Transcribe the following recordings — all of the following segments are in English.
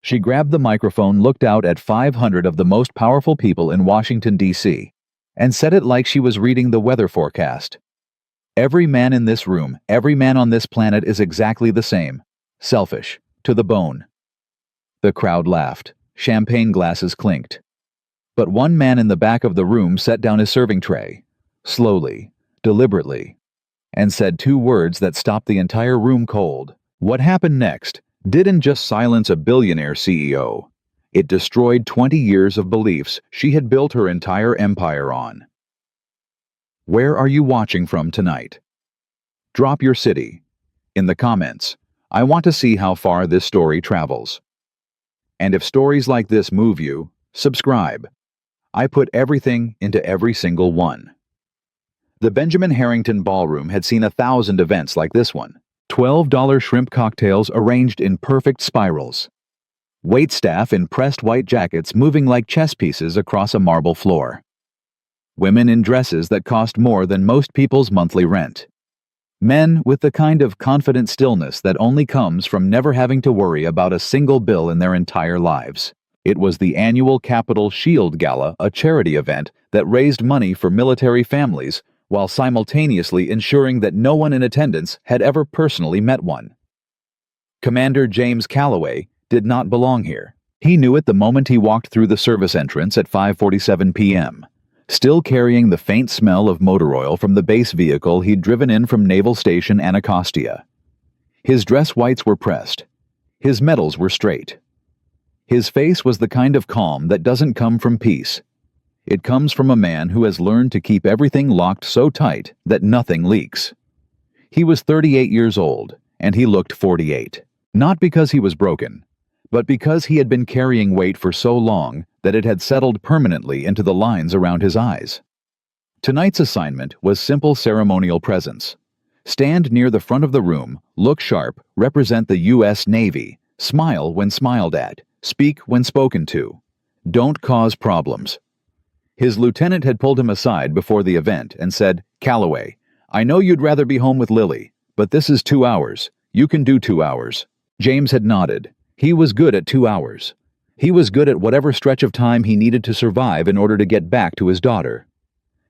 She grabbed the microphone, looked out at 500 of the most powerful people in Washington, D.C., and said it like she was reading the weather forecast. Every man in this room, every man on this planet is exactly the same. Selfish. To the bone. The crowd laughed. Champagne glasses clinked. But one man in the back of the room set down his serving tray, slowly, deliberately, and said two words that stopped the entire room cold. What happened next didn't just silence a billionaire CEO. It destroyed 20 years of beliefs she had built her entire empire on. Where are you watching from tonight? Drop your city in the comments. I want to see how far this story travels. And if stories like this move you, subscribe. I put everything into every single one. The Benjamin Harrington Ballroom had seen 1,000 events like this one. $12 shrimp cocktails arranged in perfect spirals. Waitstaff in pressed white jackets moving like chess pieces across a marble floor. Women in dresses that cost more than most people's monthly rent. Men with the kind of confident stillness that only comes from never having to worry about a single bill in their entire lives. It was the annual Capitol Shield Gala, a charity event that raised money for military families while simultaneously ensuring that no one in attendance had ever personally met one. Commander James Calloway did not belong here. He knew it the moment he walked through the service entrance at 5:47 p.m., still carrying the faint smell of motor oil from the base vehicle he'd driven in from Naval Station Anacostia. His dress whites were pressed. His medals were straight. His face was the kind of calm that doesn't come from peace. It comes from a man who has learned to keep everything locked so tight that nothing leaks. He was 38 years old, and he looked 48. Not because he was broken, but because he had been carrying weight for so long that it had settled permanently into the lines around his eyes. Tonight's assignment was simple ceremonial presence. Stand near the front of the room, look sharp, represent the U.S. Navy, smile when smiled at, speak when spoken to. Don't cause problems. His lieutenant had pulled him aside before the event and said, "Calloway, I know you'd rather be home with Lily, but this is 2 hours. You can do 2 hours." James had nodded. He was good at 2 hours. He was good at whatever stretch of time he needed to survive in order to get back to his daughter.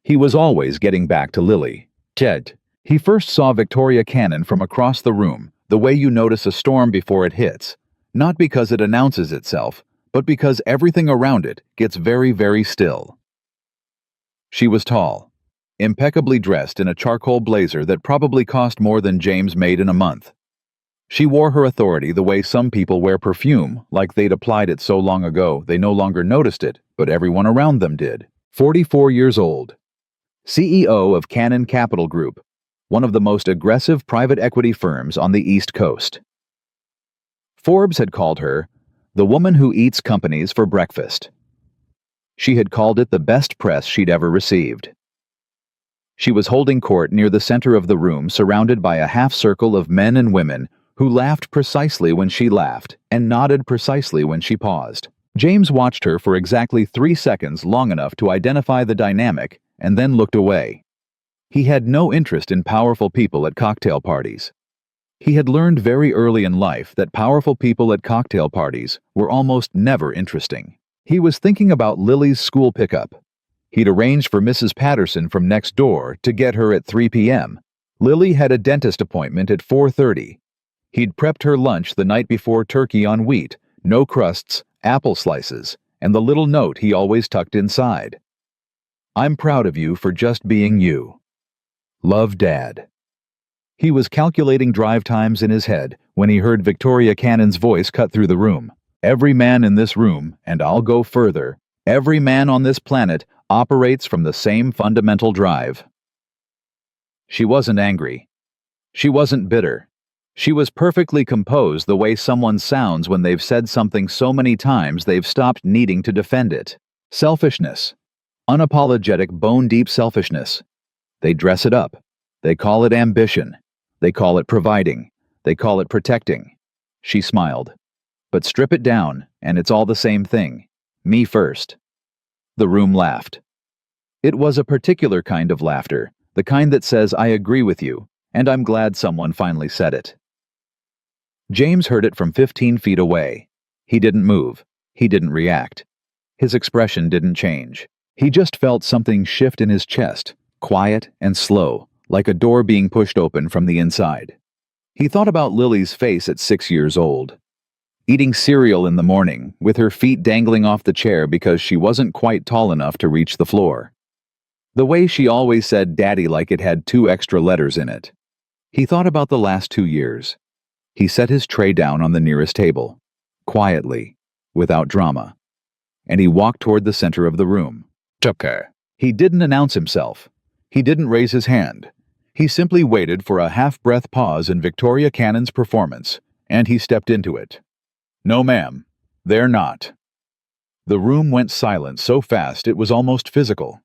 He was always getting back to Lily. Ted. He first saw Victoria Cannon from across the room, the way you notice a storm before it hits, not because it announces itself, but because everything around it gets very, very still. She was tall, impeccably dressed in a charcoal blazer that probably cost more than James made in a month. She wore her authority the way some people wear perfume, like they'd applied it so long ago they no longer noticed it, but everyone around them did. 44 years old. CEO of Cannon Capital Group, one of the most aggressive private equity firms on the East Coast. Forbes had called her the woman who eats companies for breakfast. She had called it the best press she'd ever received. She was holding court near the center of the room, surrounded by a half-circle of men and women who laughed precisely when she laughed and nodded precisely when she paused. James watched her for exactly 3 seconds, long enough to identify the dynamic, and then looked away. He had no interest in powerful people at cocktail parties. He had learned very early in life that powerful people at cocktail parties were almost never interesting. He was thinking about Lily's school pickup. He'd arranged for Mrs. Patterson from next door to get her at 3 p.m. Lily had a dentist appointment at 4:30. He'd prepped her lunch the night before, turkey on wheat, no crusts, apple slices, and the little note he always tucked inside. "I'm proud of you for just being you. Love, Dad." He was calculating drive times in his head when he heard Victoria Cannon's voice cut through the room. "Every man in this room, and I'll go further, every man on this planet operates from the same fundamental drive." She wasn't angry. She wasn't bitter. She was perfectly composed, the way someone sounds when they've said something so many times they've stopped needing to defend it. Selfishness. Unapologetic, bone-deep selfishness. They dress it up. They call it ambition. They call it providing. They call it protecting. She smiled. But strip it down, and it's all the same thing. Me first. The room laughed. It was a particular kind of laughter, the kind that says, "I agree with you, and I'm glad someone finally said it." James heard it from 15 feet away. He didn't move. He didn't react. His expression didn't change. He just felt something shift in his chest, quiet and slow, like a door being pushed open from the inside. He thought about Lily's face at 6 years old. Eating cereal in the morning, with her feet dangling off the chair because she wasn't quite tall enough to reach the floor. The way she always said daddy like it had 2 extra letters in it. He thought about the last 2 years. He set his tray down on the nearest table, quietly, without drama, and he walked toward the center of the room. Tucker. He didn't announce himself. He didn't raise his hand. He simply waited for a half-breath pause in Victoria Cannon's performance, and he stepped into it. No, ma'am. They're not. The room went silent so fast it was almost physical.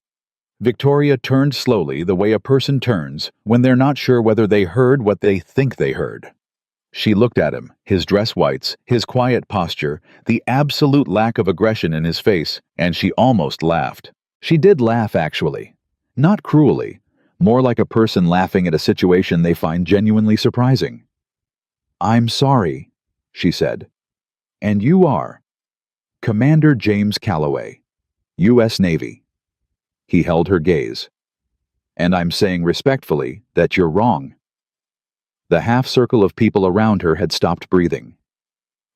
Victoria turned slowly the way a person turns when they're not sure whether they heard what they think they heard. She looked at him, his dress whites, his quiet posture, the absolute lack of aggression in his face, and she almost laughed. She did laugh, actually. Not cruelly, more like a person laughing at a situation they find genuinely surprising. I'm sorry, she said. And you are? Commander James Calloway, U.S. Navy. He held her gaze. And I'm saying respectfully that you're wrong. The half-circle of people around her had stopped breathing.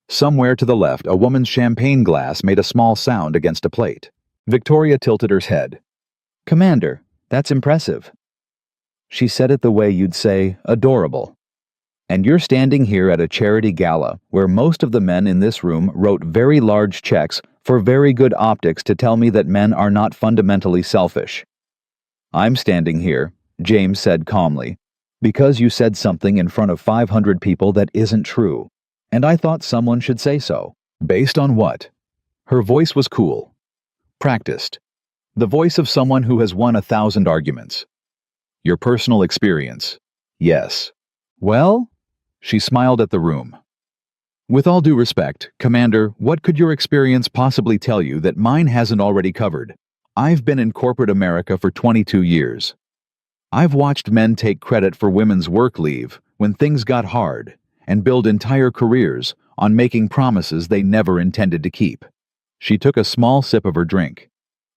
Somewhere to the left, a woman's champagne glass made a small sound against a plate. Victoria tilted her head. Commander, that's impressive. She said it the way you'd say, adorable. And you're standing here at a charity gala where most of the men in this room wrote very large checks for very good optics to tell me that men are not fundamentally selfish. I'm standing here, James said calmly, because you said something in front of 500 people that isn't true, and I thought someone should say so. Based on what? Her voice was cool. Practiced. The voice of someone who has won 1,000 arguments. Your personal experience. Yes. Well? She smiled at the room. With all due respect, Commander, what could your experience possibly tell you that mine hasn't already covered? I've been in corporate America for 22 years. I've watched men take credit for women's work leave when things got hard and build entire careers on making promises they never intended to keep. She took a small sip of her drink.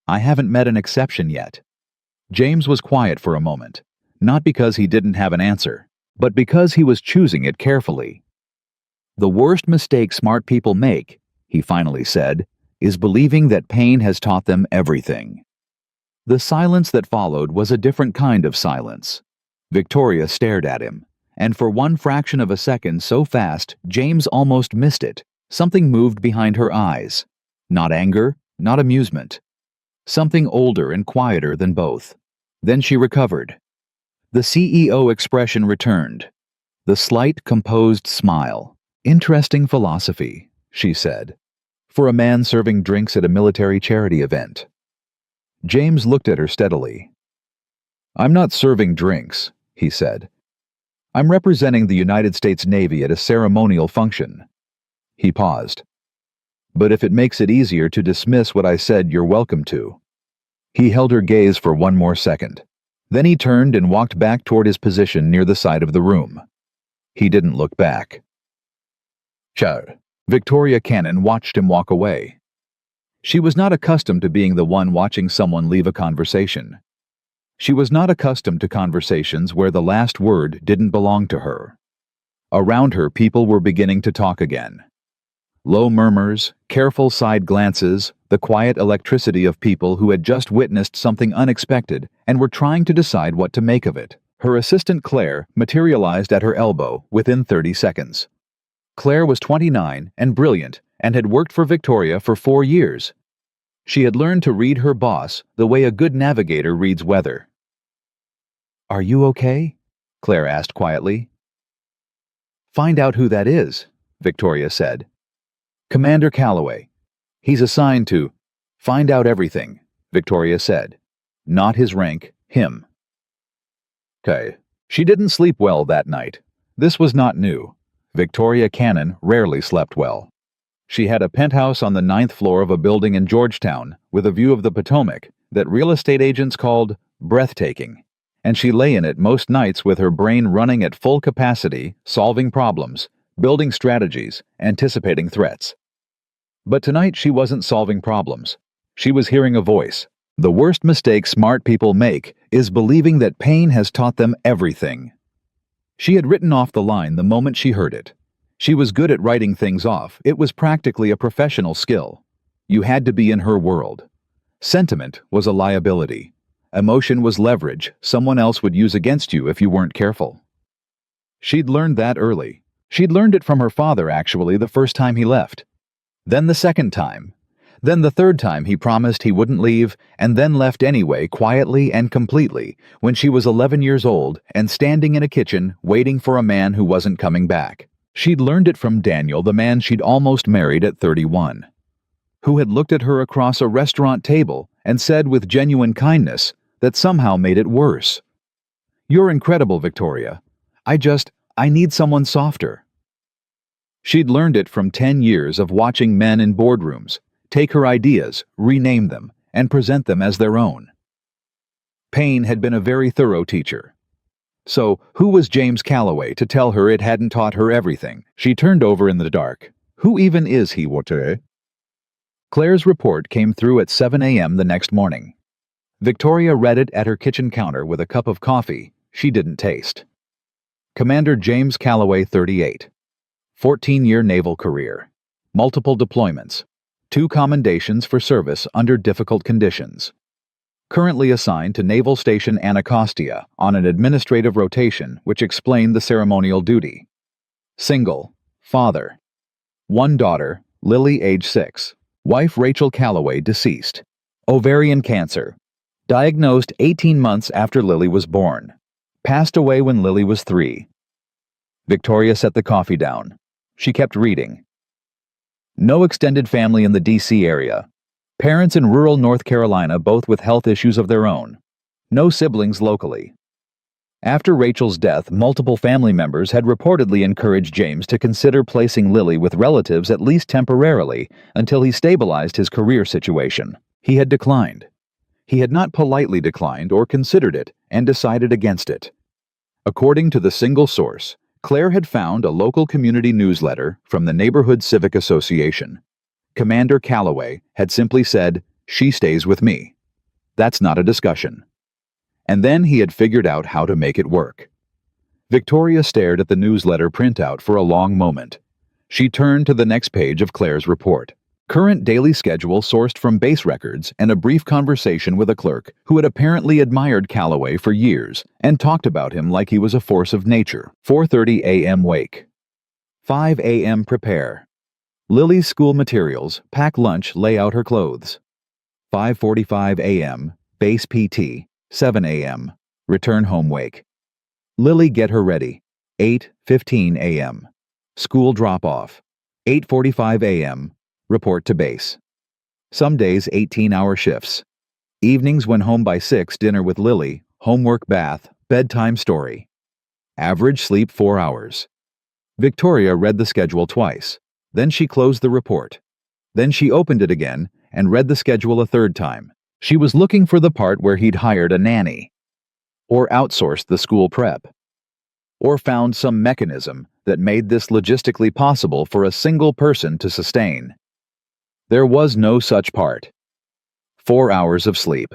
I haven't met an exception yet. James was quiet for a moment, not because he didn't have an answer, but because he was choosing it carefully. The worst mistake smart people make, he finally said, is believing that pain has taught them everything. The silence that followed was a different kind of silence. Victoria stared at him, and for one fraction of a second so fast, James almost missed it. Something moved behind her eyes. Not anger, not amusement. Something older and quieter than both. Then she recovered. The CEO expression returned. The slight, composed smile. Interesting philosophy, she said, for a man serving drinks at a military charity event. James looked at her steadily. I'm not serving drinks, he said. I'm representing the United States Navy at a ceremonial function. He paused. But if it makes it easier to dismiss what I said, you're welcome to. He held her gaze for one more second. Then he turned and walked back toward his position near the side of the room. He didn't look back. Victoria Cannon watched him walk away. She was not accustomed to being the one watching someone leave a conversation. She was not accustomed to conversations where the last word didn't belong to her. Around her, people were beginning to talk again. Low murmurs, careful side glances, the quiet electricity of people who had just witnessed something unexpected and were trying to decide what to make of it. Her assistant Claire materialized at her elbow within 30 seconds. Claire was 29 and brilliant and had worked for Victoria for 4 years. She had learned to read her boss the way a good navigator reads weather. Are you okay? Claire asked quietly. Find out who that is, Victoria said. Commander Calloway. He's assigned to find out everything, Victoria said. Not his rank, him. She didn't sleep well that night. This was not new. Victoria Cannon rarely slept well. She had a penthouse on the 9th floor of a building in Georgetown with a view of the Potomac that real estate agents called breathtaking, and she lay in it most nights with her brain running at full capacity, solving problems, building strategies, anticipating threats. But tonight she wasn't solving problems. She was hearing a voice. The worst mistake smart people make is believing that pain has taught them everything. She had written off the line the moment she heard it. She was good at writing things off. It was practically a professional skill. You had to be in her world. Sentiment was a liability. Emotion was leverage someone else would use against you if you weren't careful. She'd learned that early. She'd learned it from her father, actually, the first time he left. Then the second time. Then the third time he promised he wouldn't leave, and then left anyway, quietly and completely, when she was 11 years old and standing in a kitchen waiting for a man who wasn't coming back. She'd learned it from Daniel, the man she'd almost married at 31, who had looked at her across a restaurant table and said with genuine kindness that somehow made it worse. "You're incredible, Victoria. I need someone softer." She'd learned it from 10 years of watching men in boardrooms take her ideas, rename them, and present them as their own. Pain had been a very thorough teacher. So, who was James Calloway to tell her it hadn't taught her everything? She turned over in the dark. Who even is he, Walter? Claire's report came through at 7 a.m. the next morning. Victoria read it at her kitchen counter with a cup of coffee she didn't taste. Commander James Calloway, 38. 14-year naval career. Multiple deployments. 2 commendations for service under difficult conditions. Currently assigned to Naval Station Anacostia on an administrative rotation which explained the ceremonial duty. Single. Father. 1 daughter, Lily, age 6. Wife Rachel Calloway, deceased. Ovarian cancer. Diagnosed 18 months after Lily was born. Passed away when Lily was 3. Victoria set the coffee down. She kept reading. No extended family in the D.C. area. Parents in rural North Carolina, both with health issues of their own. No siblings locally. After Rachel's death, multiple family members had reportedly encouraged James to consider placing Lily with relatives at least temporarily until he stabilized his career situation. He had declined. He had not politely declined or considered it and decided against it. According to the single source, Claire had found a local community newsletter from the Neighborhood Civic Association. Commander Calloway had simply said, "She stays with me." That's not a discussion. And then he had figured out how to make it work. Victoria stared at the newsletter printout for a long moment. She turned to the next page of Claire's report. Current daily schedule sourced from base records and a brief conversation with a clerk who had apparently admired Calloway for years and talked about him like he was a force of nature. 4:30 a.m. wake. 5 a.m. prepare. Lily's school materials, pack lunch, lay out her clothes. 5:45 a.m. base PT. 7 a.m. return home wake. Lily get her ready. 8:15 a.m. school drop off. 8:45 a.m. report to base. Some days 18-hour shifts. Evenings when home by 6, dinner with Lily, homework, bath, bedtime story. Average sleep 4 hours. Victoria read the schedule twice. Then she closed the report. Then she opened it again and read the schedule a third time. She was looking for the part where he'd hired a nanny, or outsourced the school prep, or found some mechanism that made this logistically possible for a single person to sustain. There was no such part. 4 hours of sleep.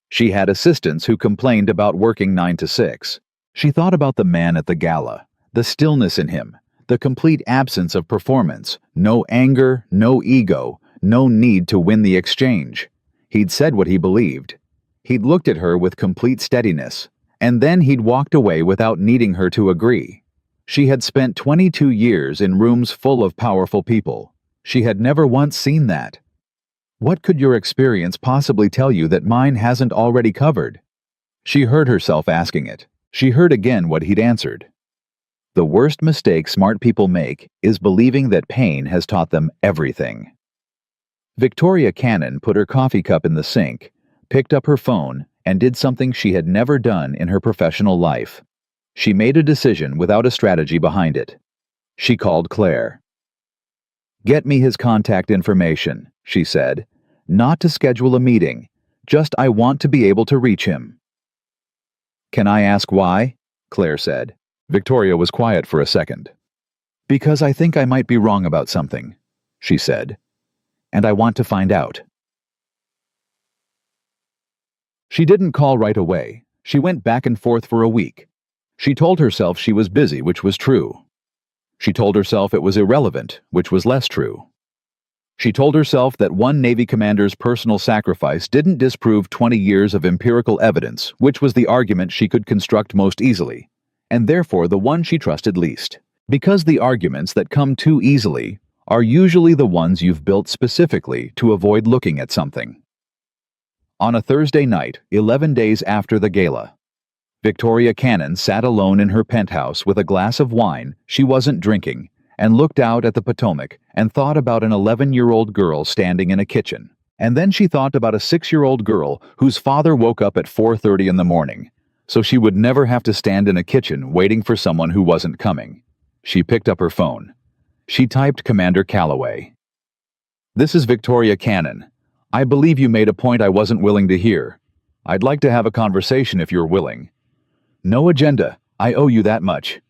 She had assistants who complained about working 9 to 6. She thought about the man at the gala, the stillness in him, the complete absence of performance, no anger, no ego, no need to win the exchange. He'd said what he believed. He'd looked at her with complete steadiness, and then he'd walked away without needing her to agree. She had spent 22 years in rooms full of powerful people. She had never once seen that. What could your experience possibly tell you that mine hasn't already covered? She heard herself asking it. She heard again what he'd answered. The worst mistake smart people make is believing that pain has taught them everything. Victoria Cannon put her coffee cup in the sink, picked up her phone, and did something she had never done in her professional life. She made a decision without a strategy behind it. She called Claire. "Get me his contact information," she said. "Not to schedule a meeting. Just I want to be able to reach him." "Can I ask why?" Claire said. Victoria was quiet for a second. "Because I think I might be wrong about something," she said. and I want to find out." She didn't call right away. She went back and forth for a week. She told herself she was busy, which was true. She told herself it was irrelevant, which was less true. She told herself that one Navy commander's personal sacrifice didn't disprove 20 years of empirical evidence, which was the argument she could construct most easily, and therefore the one she trusted least. Because the arguments that come too easily are usually the ones you've built specifically to avoid looking at something. On a Thursday night, 11 days after the gala, Victoria Cannon sat alone in her penthouse with a glass of wine she wasn't drinking and looked out at the Potomac and thought about an 11-year-old girl standing in a kitchen. And then she thought about a 6-year-old girl whose father woke up at 4:30 in the morning, so she would never have to stand in a kitchen waiting for someone who wasn't coming. She picked up her phone. She typed Commander Calloway. "This is Victoria Cannon. I believe you made a point I wasn't willing to hear. I'd like to have a conversation if you're willing. No agenda. I owe you that much."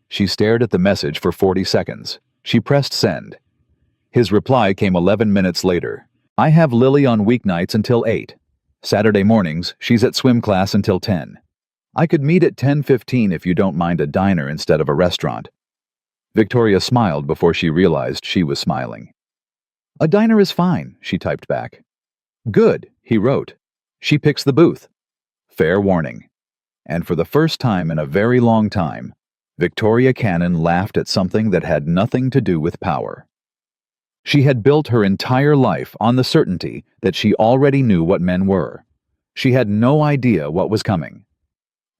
She stared at the message for 40 seconds. She pressed send. His reply came 11 minutes later. "I have Lily on weeknights until 8. Saturday mornings, she's at swim class until 10. I could meet at 10:15 if you don't mind a diner instead of a restaurant." Victoria smiled before she realized she was smiling. "A diner is fine," she typed back. "Good," he wrote. "She picks the booth." Fair warning. And for the first time in a very long time, Victoria Cannon laughed at something that had nothing to do with power. She had built her entire life on the certainty that she already knew what men were. She had no idea what was coming.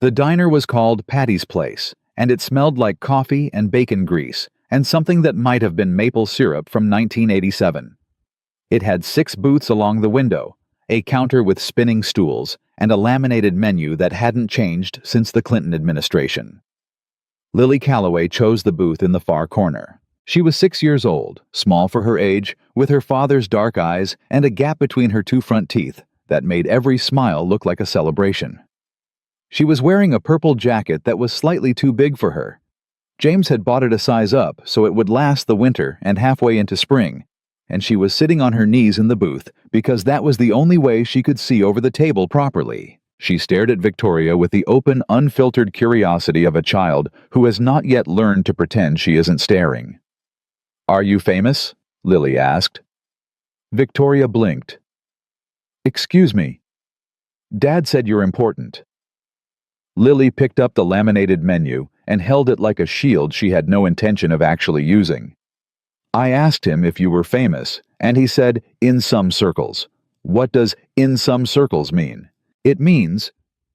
The diner was called Patty's Place, and it smelled like coffee and bacon grease and something that might have been maple syrup from 1987. It had 6 booths along the window, a counter with spinning stools, and a laminated menu that hadn't changed since the Clinton administration. Lily Calloway chose the booth in the far corner. She was 6 years old, small for her age, with her father's dark eyes and a gap between her 2 front teeth that made every smile look like a celebration. She was wearing a purple jacket that was slightly too big for her. James had bought it a size up so it would last the winter and halfway into spring, and she was sitting on her knees in the booth because that was the only way she could see over the table properly. She stared at Victoria with the open, unfiltered curiosity of a child who has not yet learned to pretend she isn't staring. "Are you famous?" Lily asked. Victoria blinked. "Excuse me. Dad said you're important." Lily picked up the laminated menu and held it like a shield she had no intention of actually using. "I asked him if you were famous, and he said, 'in some circles.' What does 'in some circles' mean?" "It means,"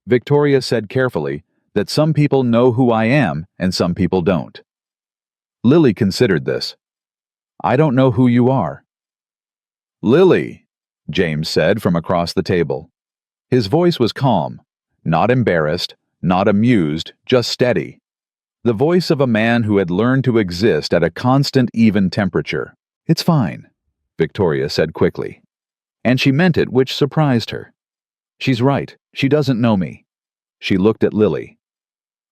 Victoria said carefully, "that some people know who I am and some people don't." Lily considered this. "I don't know who you are." "Lily," James said from across the table. His voice was calm, not embarrassed, not amused, just steady. The voice of a man who had learned to exist at a constant even temperature. "It's fine," Victoria said quickly. And she meant it, which surprised her. "She's right. She doesn't know me." She looked at Lily.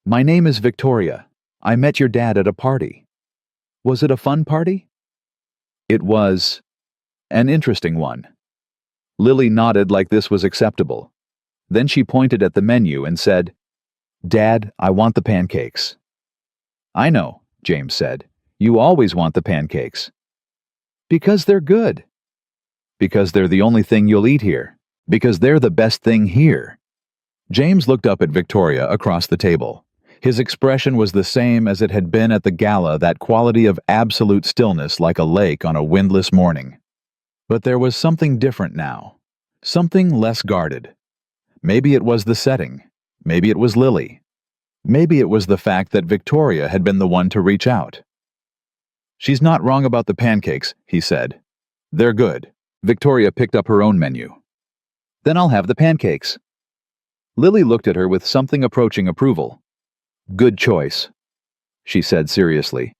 "My name is Victoria. I met your dad at a party." "Was it a fun party?" "It was an interesting one." Lily nodded like this was acceptable. Then she pointed at the menu and said, "Dad, I want the pancakes." "I know," James said. "You always want the pancakes." "Because they're good." "Because they're the only thing you'll eat here. Because they're the best thing here." James looked up at Victoria across the table. His expression was the same as it had been at the gala, that quality of absolute stillness like a lake on a windless morning. But there was something different now. Something less guarded. Maybe it was the setting. Maybe it was Lily. Maybe it was the fact that Victoria had been the one to reach out. "She's not wrong about the pancakes," he said. "They're good." Victoria picked up her own menu. "Then I'll have the pancakes." Lily looked at her with something approaching approval. "Good choice," she said seriously.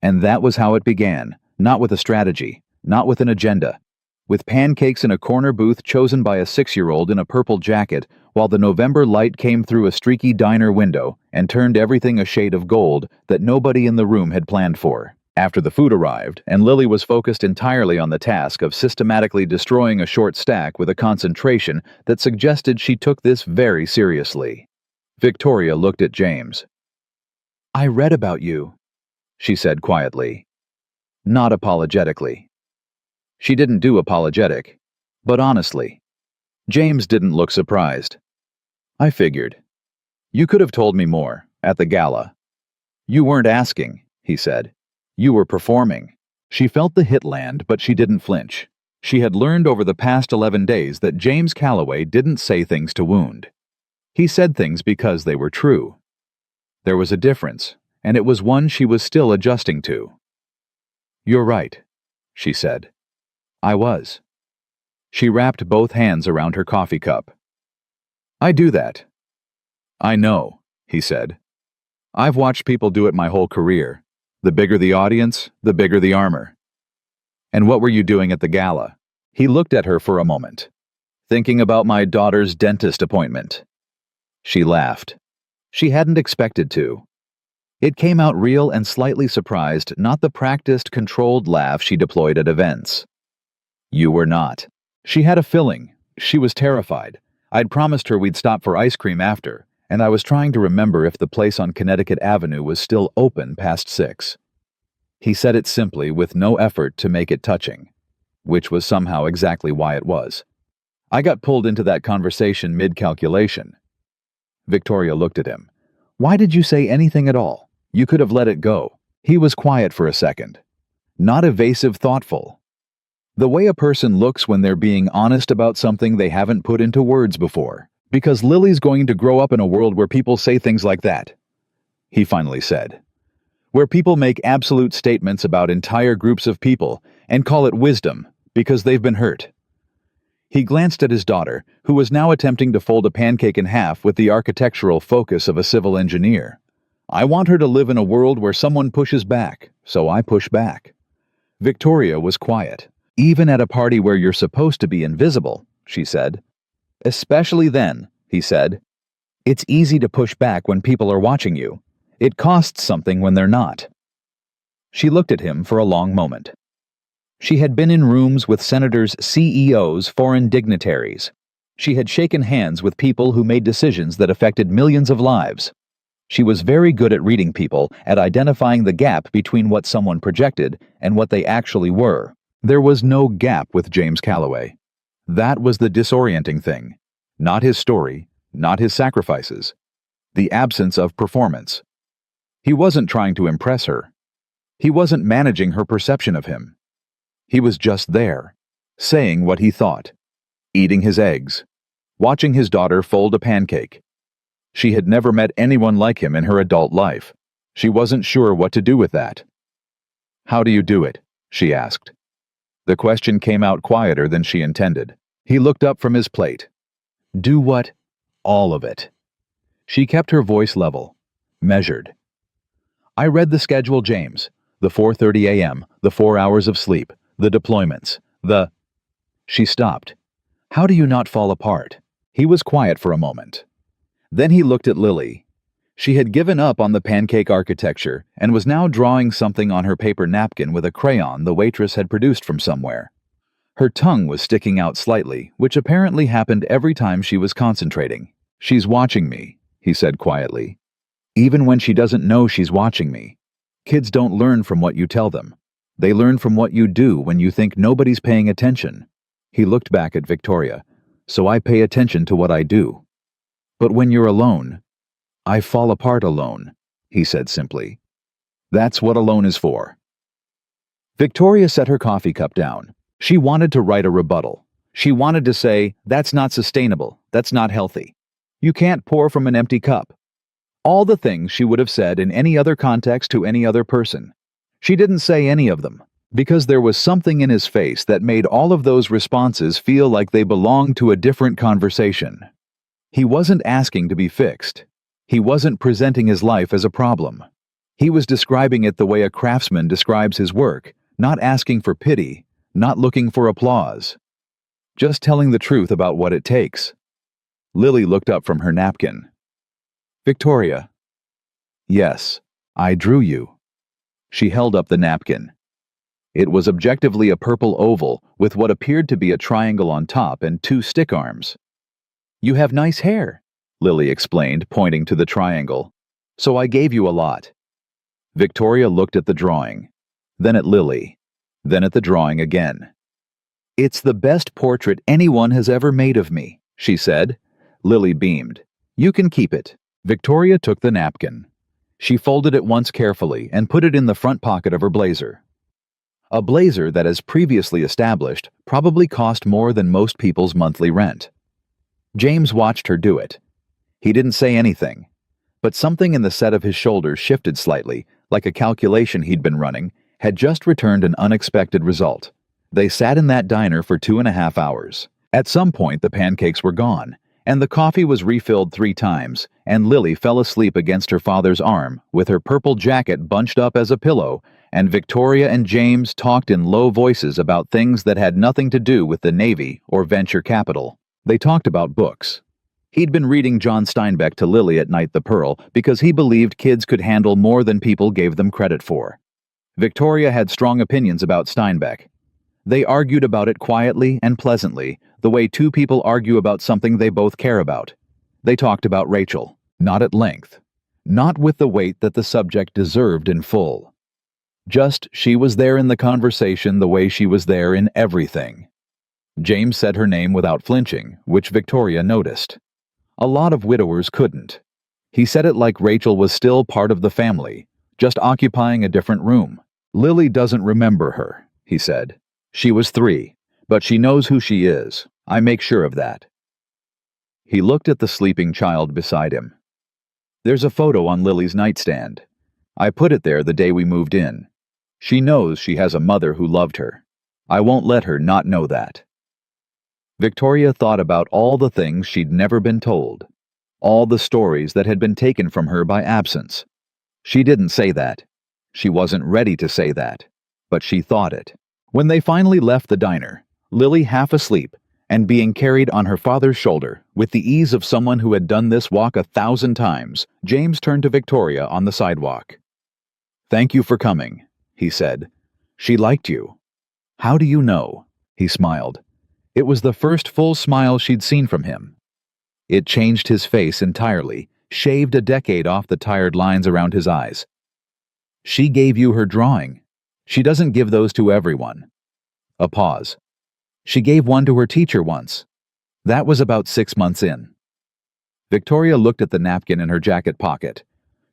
And that was how it began, not with a strategy, not with an agenda. With pancakes in a corner booth chosen by a 6-year-old in a purple jacket, while the November light came through a streaky diner window and turned everything a shade of gold that nobody in the room had planned for. After the food arrived, and Lily was focused entirely on the task of systematically destroying a short stack with a concentration that suggested she took this very seriously. Victoria looked at James. "I read about you," she said quietly, not apologetically. She didn't do apologetic, but honestly. James didn't look surprised. "I figured. You could have told me more, at the gala." "You weren't asking," he said. "You were performing." She felt the hit land, but she didn't flinch. She had learned over the past 11 days that James Calloway didn't say things to wound. He said things because they were true. There was a difference, and it was one she was still adjusting to. "You're right," she said. "I was." She wrapped both hands around her coffee cup. "I do that." "I know," he said. "I've watched people do it my whole career. The bigger the audience, the bigger the armor." "And what were you doing at the gala?" He looked at her for a moment. "Thinking about my daughter's dentist appointment." She laughed. She hadn't expected to. It came out real and slightly surprised, not the practiced, controlled laugh she deployed at events. "You were not." She had a feeling. She was terrified. I'd promised her we'd stop for ice cream after, and I was trying to remember if the place on Connecticut Avenue was still open past 6. He said it simply, with no effort to make it touching, which was somehow exactly why it was. I got pulled into that conversation mid-calculation. Victoria looked at him. "Why did you say anything at all? You could have let it go." He was quiet for a second. Not evasive, thoughtful. The way a person looks when they're being honest about something they haven't put into words before. "Because Lily's going to grow up in a world where people say things like that," he finally said. "Where people make absolute statements about entire groups of people and call it wisdom because they've been hurt." He glanced at his daughter, who was now attempting to fold a pancake in half with the architectural focus of a civil engineer. "I want her to live in a world where someone pushes back, so I push back." Victoria was quiet. "Even at a party where you're supposed to be invisible," she said. "Especially then," he said. "It's easy to push back when people are watching you. It costs something when they're not." She looked at him for a long moment. She had been in rooms with senators, CEOs, foreign dignitaries. She had shaken hands with people who made decisions that affected millions of lives. She was very good at reading people, at identifying the gap between what someone projected and what they actually were. There was no gap with James Calloway. That was the disorienting thing. Not his story, not his sacrifices. The absence of performance. He wasn't trying to impress her. He wasn't managing her perception of him. He was just there, saying what he thought, eating his eggs, watching his daughter fold a pancake. She had never met anyone like him in her adult life. She wasn't sure what to do with that. "How do you do it?" she asked. The question came out quieter than she intended. He looked up from his plate. "Do what?" "All of it." She kept her voice level, measured. "I read the schedule, James. The 4:30 a.m., the 4 hours of sleep, the deployments, the—" She stopped. "How do you not fall apart?" He was quiet for a moment. Then he looked at Lily. She had given up on the pancake architecture and was now drawing something on her paper napkin with a crayon the waitress had produced from somewhere. Her tongue was sticking out slightly, which apparently happened every time she was concentrating. "She's watching me," he said quietly. "Even when she doesn't know she's watching me. Kids don't learn from what you tell them. They learn from what you do when you think nobody's paying attention." He looked back at Victoria. "So I pay attention to what I do. But when you're alone, I fall apart alone," he said simply. "That's what alone is for." Victoria set her coffee cup down. She wanted to write a rebuttal. She wanted to say, "That's not sustainable. That's not healthy. You can't pour from an empty cup." All the things she would have said in any other context to any other person. She didn't say any of them, because there was something in his face that made all of those responses feel like they belonged to a different conversation. He wasn't asking to be fixed. He wasn't presenting his life as a problem. He was describing it the way a craftsman describes his work, not asking for pity, not looking for applause. Just telling the truth about what it takes. Lily looked up from her napkin. "Victoria." "Yes, I drew you." She held up the napkin. It was objectively a purple oval with what appeared to be a triangle on top and two stick arms. "You have nice hair," Lily explained, pointing to the triangle. "So I gave you a lot." Victoria looked at the drawing, then at Lily, then at the drawing again. "It's the best portrait anyone has ever made of me," she said. Lily beamed. "You can keep it." Victoria took the napkin. She folded it once carefully and put it in the front pocket of her blazer. A blazer that, as previously established, probably cost more than most people's monthly rent. James watched her do it. He didn't say anything, but something in the set of his shoulders shifted slightly, like a calculation he'd been running, had just returned an unexpected result. They sat in that diner for 2.5 hours. At some point, the pancakes were gone, and the coffee was refilled 3 times, and Lily fell asleep against her father's arm, with her purple jacket bunched up as a pillow, and Victoria and James talked in low voices about things that had nothing to do with the Navy or venture capital. They talked about books. He'd been reading John Steinbeck to Lily at night, The Pearl, because he believed kids could handle more than people gave them credit for. Victoria had strong opinions about Steinbeck. They argued about it quietly and pleasantly, the way two people argue about something they both care about. They talked about Rachel, not at length, not with the weight that the subject deserved in full. Just she was there in the conversation the way she was there in everything. James said her name without flinching, which Victoria noticed. A lot of widowers couldn't. He said it like Rachel was still part of the family, just occupying a different room. "Lily doesn't remember her," he said. "She was 3, but she knows who she is. I make sure of that." He looked at the sleeping child beside him. "There's a photo on Lily's nightstand. I put it there the day we moved in. She knows she has a mother who loved her. I won't let her not know that." Victoria thought about all the things she'd never been told, all the stories that had been taken from her by absence. She didn't say that. She wasn't ready to say that, but she thought it. When they finally left the diner, Lily half asleep and being carried on her father's shoulder with the ease of someone who had done this walk 1,000 times, James turned to Victoria on the sidewalk. "Thank you for coming," he said. "She liked you." "How do you know?" He smiled. It was the first full smile she'd seen from him. It changed his face entirely, shaved a decade off the tired lines around his eyes. "She gave you her drawing. She doesn't give those to everyone." A pause. "She gave one to her teacher once. That was about 6 months in." Victoria looked at the napkin in her jacket pocket.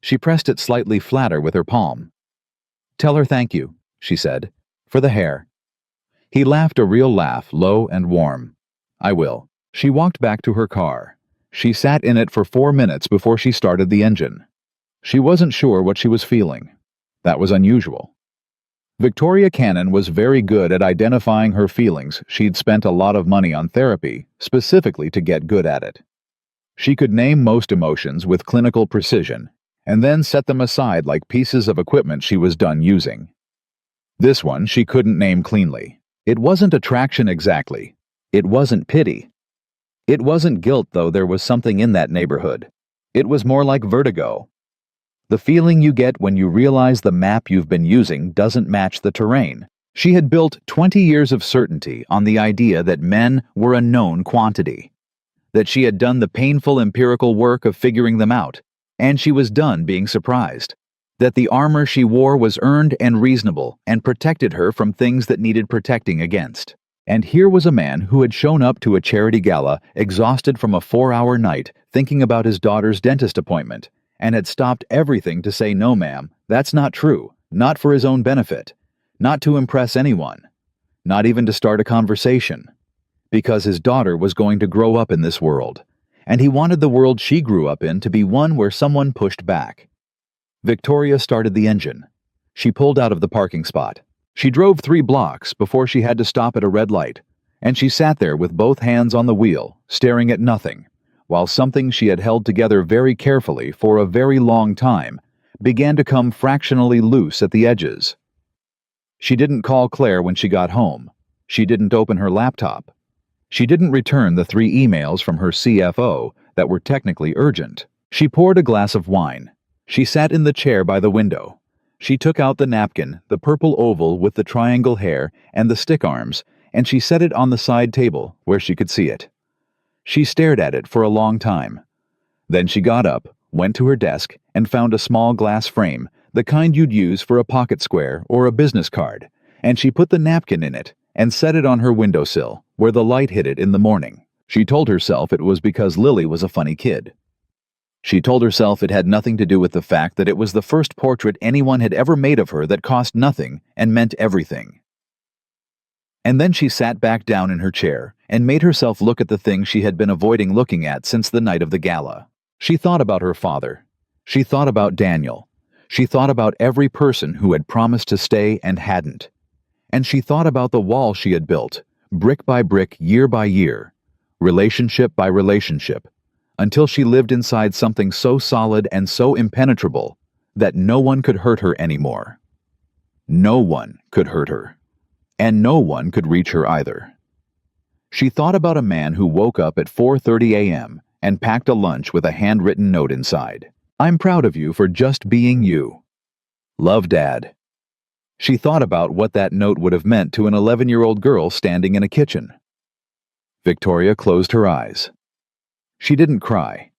She pressed it slightly flatter with her palm. "Tell her thank you," she said, "for the hair." He laughed a real laugh, low and warm. "I will." She walked back to her car. She sat in it for 4 minutes before she started the engine. She wasn't sure what she was feeling. That was unusual. Victoria Cannon was very good at identifying her feelings. She'd spent a lot of money on therapy, specifically to get good at it. She could name most emotions with clinical precision, and then set them aside like pieces of equipment she was done using. This one she couldn't name cleanly. It wasn't attraction exactly. It wasn't pity. It wasn't guilt, though there was something in that neighborhood. It was more like vertigo. The feeling you get when you realize the map you've been using doesn't match the terrain. She had built 20 years of certainty on the idea that men were a known quantity, that she had done the painful empirical work of figuring them out, and she was done being surprised, that the armor she wore was earned and reasonable and protected her from things that needed protecting against. And here was a man who had shown up to a charity gala, exhausted from a 4-hour night, thinking about his daughter's dentist appointment, and had stopped everything to say, "No, ma'am, that's not true, not for his own benefit, not to impress anyone, not even to start a conversation, because his daughter was going to grow up in this world, and he wanted the world she grew up in to be one where someone pushed back." Victoria started the engine. She pulled out of the parking spot. She drove 3 blocks before she had to stop at a red light, and she sat there with both hands on the wheel, staring at nothing, while something she had held together very carefully for a very long time began to come fractionally loose at the edges. She didn't call Claire when she got home. She didn't open her laptop. She didn't return the 3 emails from her CFO that were technically urgent. She poured a glass of wine. She sat in the chair by the window. She took out the napkin, the purple oval with the triangle hair and the stick arms, and she set it on the side table where she could see it. She stared at it for a long time. Then she got up, went to her desk, and found a small glass frame, the kind you'd use for a pocket square or a business card, and she put the napkin in it and set it on her windowsill, where the light hit it in the morning. She told herself it was because Lily was a funny kid. She told herself it had nothing to do with the fact that it was the first portrait anyone had ever made of her that cost nothing and meant everything. And then she sat back down in her chair and made herself look at the thing she had been avoiding looking at since the night of the gala. She thought about her father. She thought about Daniel. She thought about every person who had promised to stay and hadn't. And she thought about the wall she had built, brick by brick, year by year, relationship by relationship, until she lived inside something so solid and so impenetrable that no one could hurt her anymore. No one could hurt her. And no one could reach her either. She thought about a man who woke up at 4:30 a.m. and packed a lunch with a handwritten note inside. "I'm proud of you for just being you. Love, Dad." She thought about what that note would have meant to an 11-year-old girl standing in a kitchen. Victoria closed her eyes. She didn't cry.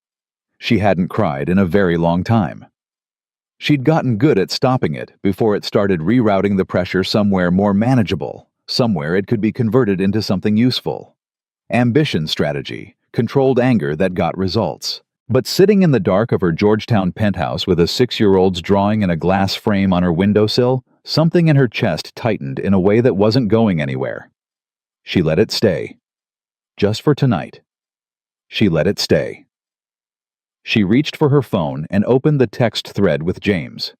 She hadn't cried in a very long time. She'd gotten good at stopping it before it started rerouting the pressure somewhere more manageable, somewhere it could be converted into something useful. Ambition strategy, controlled anger that got results. But sitting in the dark of her Georgetown penthouse with a 6-year-old's drawing in a glass frame on her windowsill, something in her chest tightened in a way that wasn't going anywhere. She let it stay. Just for tonight. She let it stay. She reached for her phone and opened the text thread with James.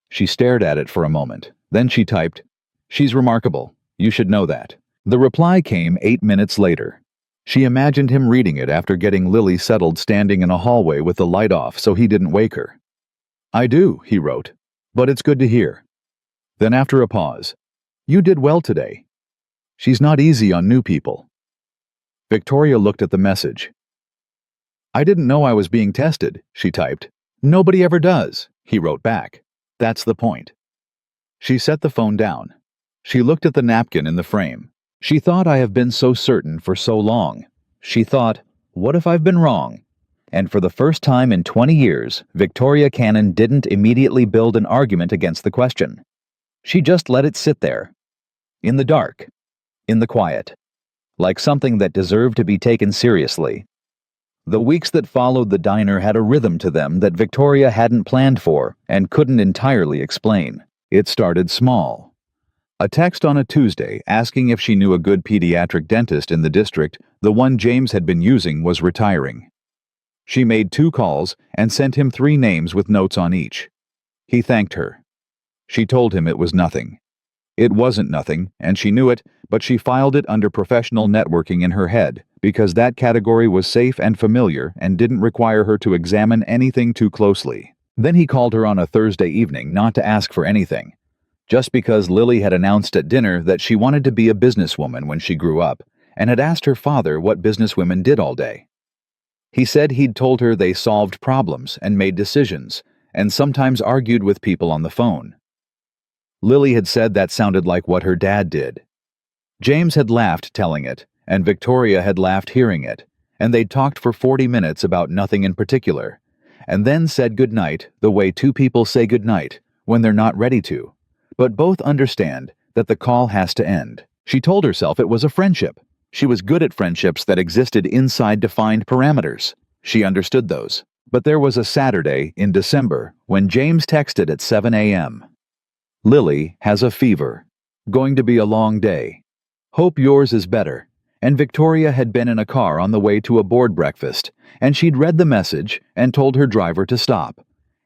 She stared at it for a moment. Then she typed, "She's remarkable. You should know that." The reply came 8 minutes later. She imagined him reading it after getting Lily settled standing in a hallway with the light off so he didn't wake her. "I do," he wrote, "but it's good to hear." Then after a pause, "You did well today. She's not easy on new people." Victoria looked at the message. "I didn't know I was being tested," she typed. "Nobody ever does," he wrote back. "That's the point." She set the phone down. She looked at the napkin in the frame. She thought, "I have been so certain for so long." She thought, "What if I've been wrong?" And for the first time in 20 years, Victoria Cannon didn't immediately build an argument against the question. She just let it sit there. In the dark. In the quiet. Like something that deserved to be taken seriously. The weeks that followed the diner had a rhythm to them that Victoria hadn't planned for and couldn't entirely explain. It started small. A text on a Tuesday asking if she knew a good pediatric dentist in the district, the one James had been using was retiring. She made 2 calls and sent him 3 names with notes on each. He thanked her. She told him it was nothing. It wasn't nothing, and she knew it, but she filed it under professional networking in her head, because that category was safe and familiar and didn't require her to examine anything too closely. Then he called her on a Thursday evening not to ask for anything. Just because Lily had announced at dinner that she wanted to be a businesswoman when she grew up, and had asked her father what businesswomen did all day. He said he'd told her they solved problems and made decisions, and sometimes argued with people on the phone. Lily had said that sounded like what her dad did. James had laughed telling it, and Victoria had laughed hearing it, and they'd talked for 40 minutes about nothing in particular, and then said goodnight the way 2 people say goodnight when they're not ready to, but both understand that the call has to end. She told herself it was a friendship. She was good at friendships that existed inside defined parameters. She understood those. But there was a Saturday in December when James texted at 7 a.m. "Lily has a fever. Going to be a long day. Hope yours is better." And Victoria had been in a car on the way to a board breakfast, and she'd read the message and told her driver to stop.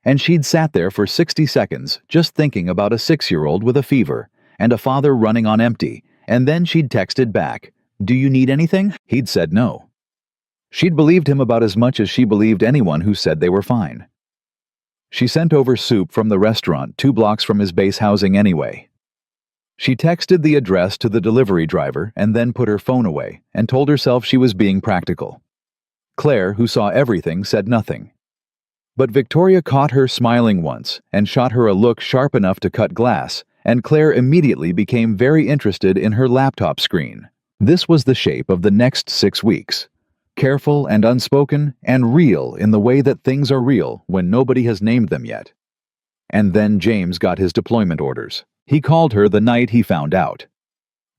And she'd sat there for 60 seconds just thinking about a 6-year-old with a fever and a father running on empty, and then she'd texted back, "Do you need anything?" He'd said no. She'd believed him about as much as she believed anyone who said they were fine. She sent over soup from the restaurant 2 blocks from his base housing anyway. She texted the address to the delivery driver and then put her phone away and told herself she was being practical. Claire, who saw everything, said nothing. But Victoria caught her smiling once and shot her a look sharp enough to cut glass, and Claire immediately became very interested in her laptop screen. This was the shape of the next 6 weeks. Careful and unspoken and real in the way that things are real when nobody has named them yet. And then James got his deployment orders. He called her the night he found out.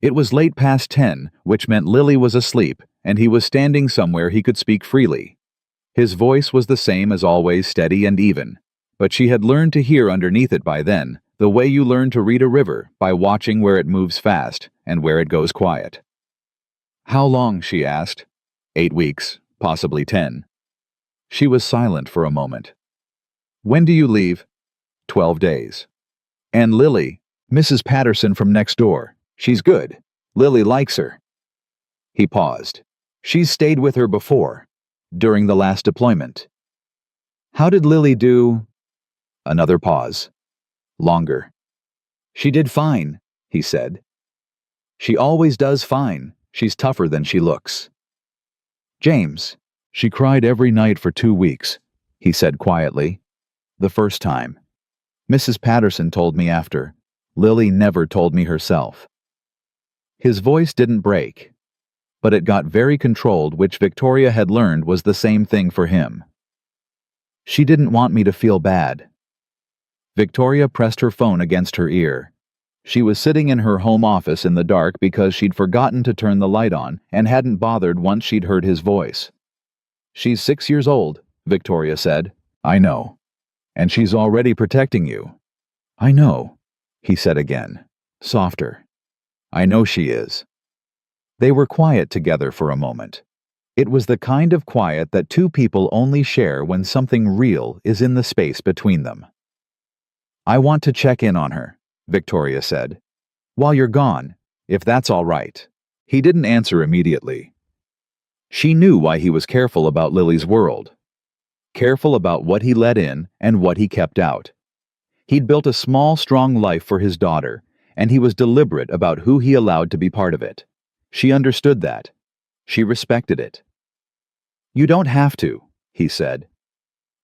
It was late past 10, which meant Lily was asleep, and he was standing somewhere he could speak freely. His voice was the same as always, steady and even, but she had learned to hear underneath it by then, the way you learn to read a river by watching where it moves fast and where it goes quiet. "How long?" she asked. 8 weeks, possibly 10. She was silent for a moment. "When do you leave?" 12 days. "And Lily, Mrs. Patterson from next door, she's good. Lily likes her." He paused. "She's stayed with her before, during the last deployment." "How did Lily do?" Another pause. Longer. "She did fine," he said. "She always does fine. She's tougher than she looks." "James, she cried every night for 2 weeks," he said quietly. "The first time. Mrs. Patterson told me after. Lily never told me herself." His voice didn't break, but it got very controlled, which Victoria had learned was the same thing for him. "She didn't want me to feel bad." Victoria pressed her phone against her ear. She was sitting in her home office in the dark because she'd forgotten to turn the light on and hadn't bothered once she'd heard his voice. "She's 6 years old," Victoria said. "I know. And she's already protecting you." "I know," he said again, softer. "I know she is." They were quiet together for a moment. It was the kind of quiet that two people only share when something real is in the space between them. "I want to check in on her," Victoria said. "While you're gone, if that's all right." He didn't answer immediately. She knew why he was careful about Lily's world. Careful about what he let in and what he kept out. He'd built a small, strong life for his daughter, and he was deliberate about who he allowed to be part of it. She understood that. She respected it. "You don't have to," he said.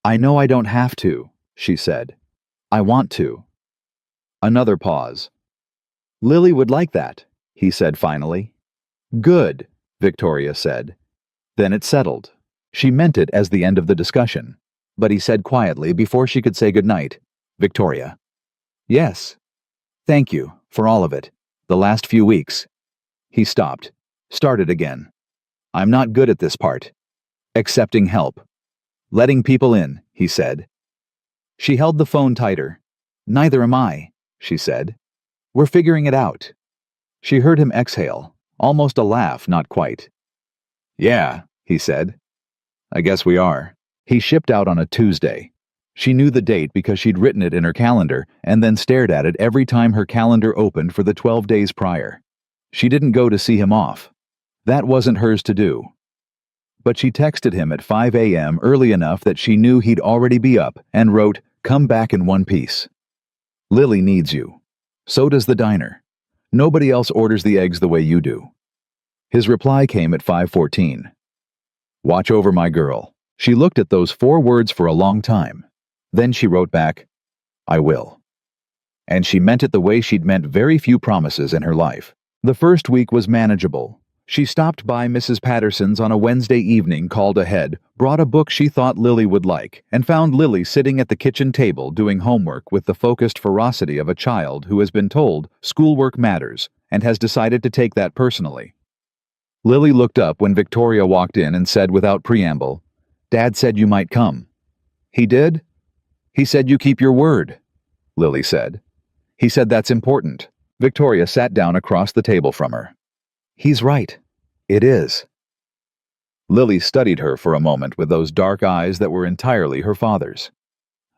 "I know I don't have to," she said. "I want to." Another pause. "Lily would like that," he said finally. "Good," Victoria said. Then it settled. She meant it as the end of the discussion. But he said quietly before she could say goodnight, "Victoria." "Yes. Thank you for all of it. The last few weeks." He stopped, started again. "I'm not good at this part. Accepting help. Letting people in," he said. She held the phone tighter. "Neither am I," she said. "We're figuring it out." She heard him exhale, almost a laugh, not quite. "Yeah," he said. "I guess we are." He shipped out on a Tuesday. She knew the date because she'd written it in her calendar and then stared at it every time her calendar opened for the 12 days prior. She didn't go to see him off. That wasn't hers to do. But she texted him at 5 a.m. early enough that she knew he'd already be up and wrote, "Come back in one piece. Lily needs you. So does the diner. Nobody else orders the eggs the way you do." His reply came at 5:14. "Watch over my girl." She looked at those 4 words for a long time. Then she wrote back, "I will." And she meant it the way she'd meant very few promises in her life. The first week was manageable. She stopped by Mrs. Patterson's on a Wednesday evening, called ahead, brought a book she thought Lily would like, and found Lily sitting at the kitchen table doing homework with the focused ferocity of a child who has been told schoolwork matters and has decided to take that personally. Lily looked up when Victoria walked in and said without preamble, "Dad said you might come." "He did?" "He said you keep your word," Lily said. "He said that's important." Victoria sat down across the table from her. "He's right. It is." Lily studied her for a moment with those dark eyes that were entirely her father's.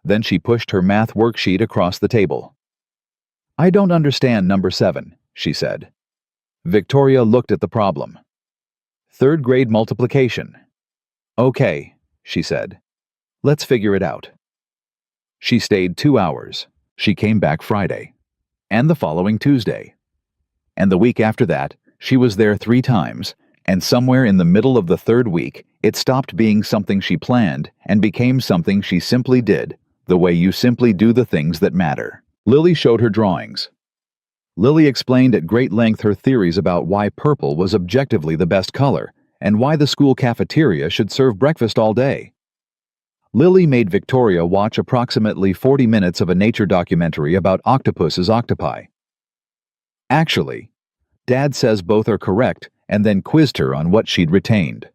Then she pushed her math worksheet across the table. "I don't understand number 7, she said. Victoria looked at the problem. "3rd grade multiplication." "Okay," she said. "Let's figure it out." She stayed 2 hours. She came back Friday. And the following Tuesday. And the week after that, she was there 3 times, And somewhere in the middle of the third week, it stopped being something she planned and became something she simply did, the way you simply do the things that matter. Lily showed her drawings. Lily explained at great length her theories about why purple was objectively the best color and why the school cafeteria should serve breakfast all day. Lily made Victoria watch approximately 40 minutes of a nature documentary about octopuses octopi. Actually, Dad says both are correct and then quizzed her on what she'd retained.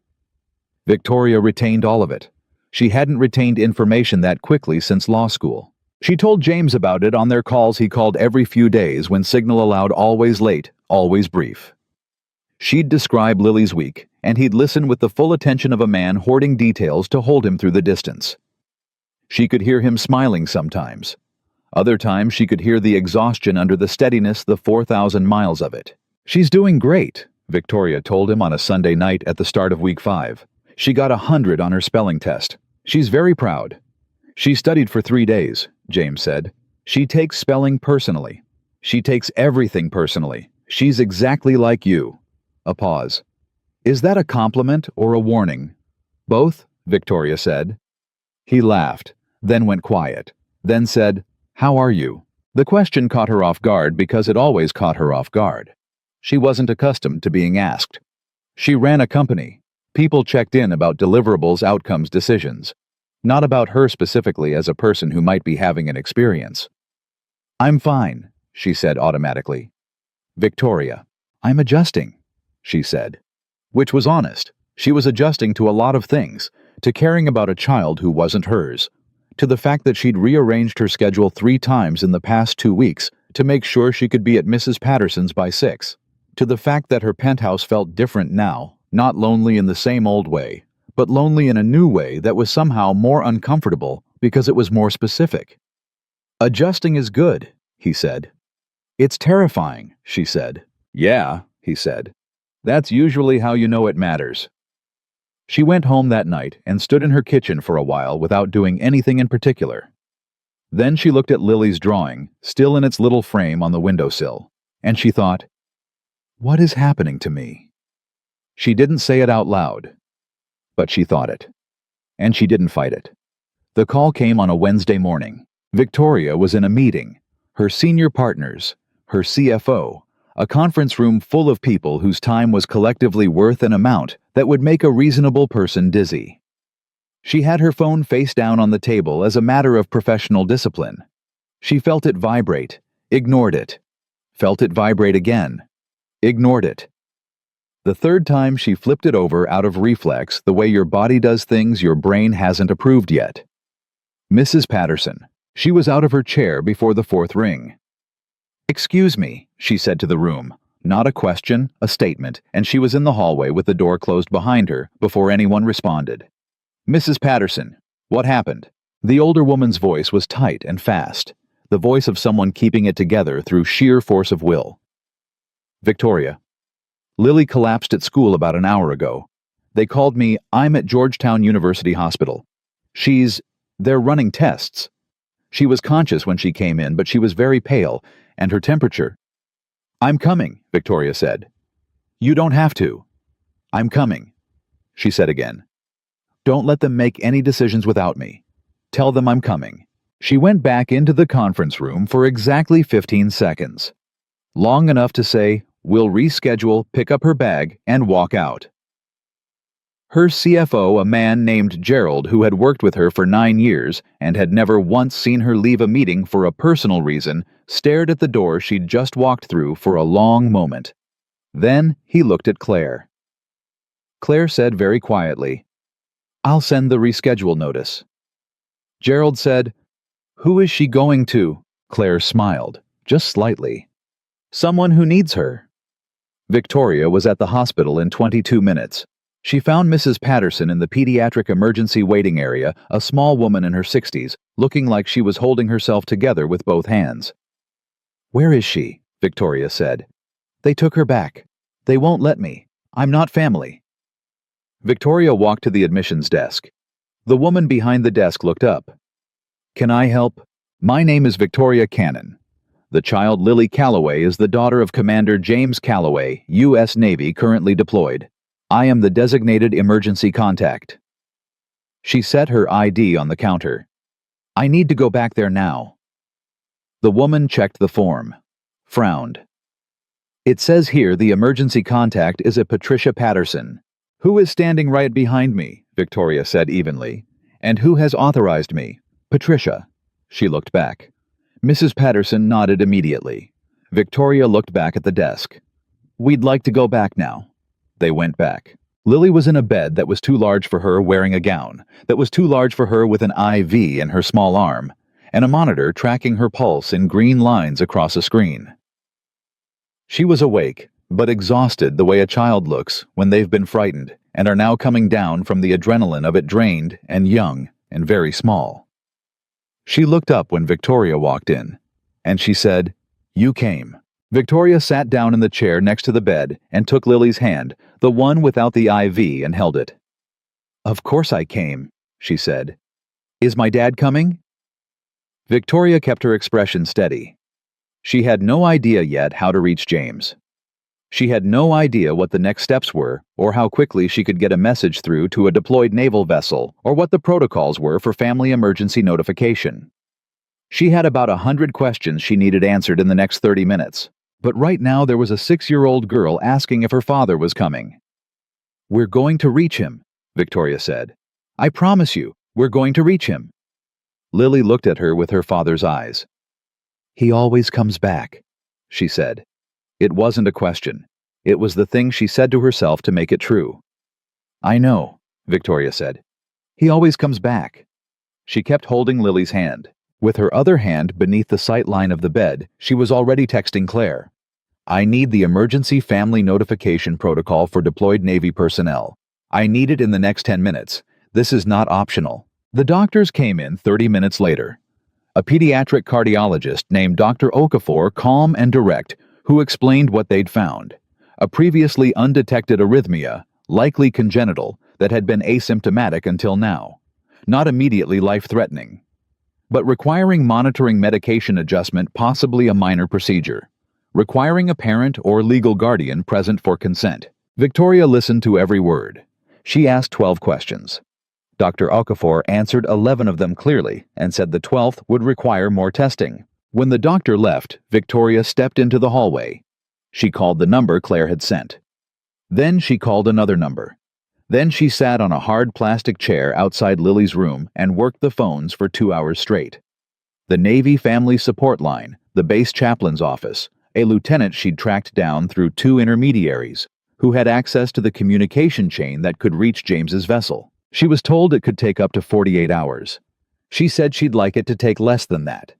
Victoria retained all of it. She hadn't retained information that quickly since law school. She told James about it on their calls he called every few days when signal allowed always late, always brief. She'd describe Lily's week, and he'd listen with the full attention of a man hoarding details to hold him through the distance. She could hear him smiling sometimes. Other times she could hear the exhaustion under the steadiness the 4,000 miles of it. "She's doing great," Victoria told him on a Sunday night at the start of week 5. "She got 100 on her spelling test. She's very proud. She studied for 3 days," James said. "She takes spelling personally. She takes everything personally. She's exactly like you." A pause. "Is that a compliment or a warning?" "Both," Victoria said. He laughed, then went quiet, then said, "How are you?" The question caught her off guard because it always caught her off guard. She wasn't accustomed to being asked. She ran a company. People checked in about deliverables, outcomes, decisions. Not about her specifically as a person who might be having an experience. "I'm fine," she said automatically. "Victoria, I'm adjusting," she said. Which was honest. She was adjusting to a lot of things, to caring about a child who wasn't hers, to the fact that she'd rearranged her schedule 3 times in the past 2 weeks to make sure she could be at Mrs. Patterson's by 6, to the fact that her penthouse felt different now, not lonely in the same old way, but lonely in a new way that was somehow more uncomfortable because it was more specific. "Adjusting is good," he said. "It's terrifying," she said. "Yeah," he said. "That's usually how you know it matters." She went home that night and stood in her kitchen for a while without doing anything in particular. Then she looked at Lily's drawing, still in its little frame on the windowsill, and she thought, "What is happening to me?" She didn't say it out loud, but she thought it. And she didn't fight it. The call came on a Wednesday morning. Victoria was in a meeting. Her senior partners, her CFO, a conference room full of people whose time was collectively worth an amount that would make a reasonable person dizzy. She had her phone face down on the table as a matter of professional discipline. She felt it vibrate, ignored it. Felt it vibrate again, ignored it. The third time she flipped it over out of reflex, the way your body does things your brain hasn't approved yet. Mrs. Patterson. She was out of her chair before the 4th ring. "Excuse me," she said to the room. Not a question, a statement, and she was in the hallway with the door closed behind her before anyone responded. "Mrs. Patterson, what happened?" The older woman's voice was tight and fast, the voice of someone keeping it together through sheer force of will. "Victoria, Lily collapsed at school about an hour ago. They called me. I'm at Georgetown University Hospital. They're running tests. She was conscious when she came in, but she was very pale, and her temperature." "I'm coming," Victoria said. "You don't have to." "I'm coming," she said again. "Don't let them make any decisions without me. Tell them I'm coming." She went back into the conference room for exactly 15 seconds. Long enough to say, "We'll reschedule," pick up her bag, and walk out. Her CFO, a man named Gerald who had worked with her for 9 years and had never once seen her leave a meeting for a personal reason, stared at the door she'd just walked through for a long moment. Then he looked at Claire. Claire said very quietly, "I'll send the reschedule notice." Gerald said, "Who is she going to?" Claire smiled, just slightly. "Someone who needs her." Victoria was at the hospital in 22 minutes. She found Mrs. Patterson in the pediatric emergency waiting area, a small woman in her 60s, looking like she was holding herself together with both hands. "Where is she?" Victoria said. "They took her back. They won't let me. I'm not family." Victoria walked to the admissions desk. The woman behind the desk looked up. "Can I help? My name is Victoria Cannon. The child Lily Calloway is the daughter of Commander James Calloway, U.S. Navy, currently deployed. I am the designated emergency contact. She set her ID on the counter. I need to go back there now. The woman checked the form, frowned. It says here the emergency contact is a Patricia Patterson. Who is standing right behind me? Victoria said evenly. And who has authorized me? Patricia. She looked back. Mrs. Patterson nodded immediately. Victoria looked back at the desk. We'd like to go back now. They went back. Lily was in a bed that was too large for her wearing a gown, that was too large for her with an IV in her small arm, and a monitor tracking her pulse in green lines across a screen. She was awake, but exhausted the way a child looks when they've been frightened and are now coming down from the adrenaline of it, drained and young and very small. She looked up when Victoria walked in, and she said, "You came." Victoria sat down in the chair next to the bed and took Lily's hand, the one without the IV, and held it. "Of course I came," she said. "Is my dad coming?" Victoria kept her expression steady. She had no idea yet how to reach James. She had no idea what the next steps were, or how quickly she could get a message through to a deployed naval vessel, or what the protocols were for family emergency notification. She had about 100 questions she needed answered in the next 30 minutes. But right now there was a 6-year-old girl asking if her father was coming. "We're going to reach him," Victoria said. "I promise you, we're going to reach him." Lily looked at her with her father's eyes. "He always comes back," she said. It wasn't a question. It was the thing she said to herself to make it true. "I know," Victoria said. "He always comes back." She kept holding Lily's hand. With her other hand beneath the sight line of the bed, she was already texting Claire. "I need the emergency family notification protocol for deployed Navy personnel. I need it in the next 10 minutes. This is not optional." The doctors came in 30 minutes later. A pediatric cardiologist named Dr. Okafor, calm and direct, who explained what they'd found. A previously undetected arrhythmia, likely congenital, that had been asymptomatic until now. Not immediately life-threatening, but requiring monitoring medication adjustment, possibly a minor procedure. Requiring a parent or legal guardian present for consent. Victoria listened to every word. She asked 12 questions. Dr. Okafor answered 11 of them clearly and said the 12th would require more testing. When the doctor left, Victoria stepped into the hallway. She called the number Claire had sent. Then she called another number. Then she sat on a hard plastic chair outside Lily's room and worked the phones for 2 hours straight. The Navy Family Support Line, the base chaplain's office, a lieutenant she'd tracked down through 2 intermediaries, who had access to the communication chain that could reach James's vessel. She was told it could take up to 48 hours. She said she'd like it to take less than that.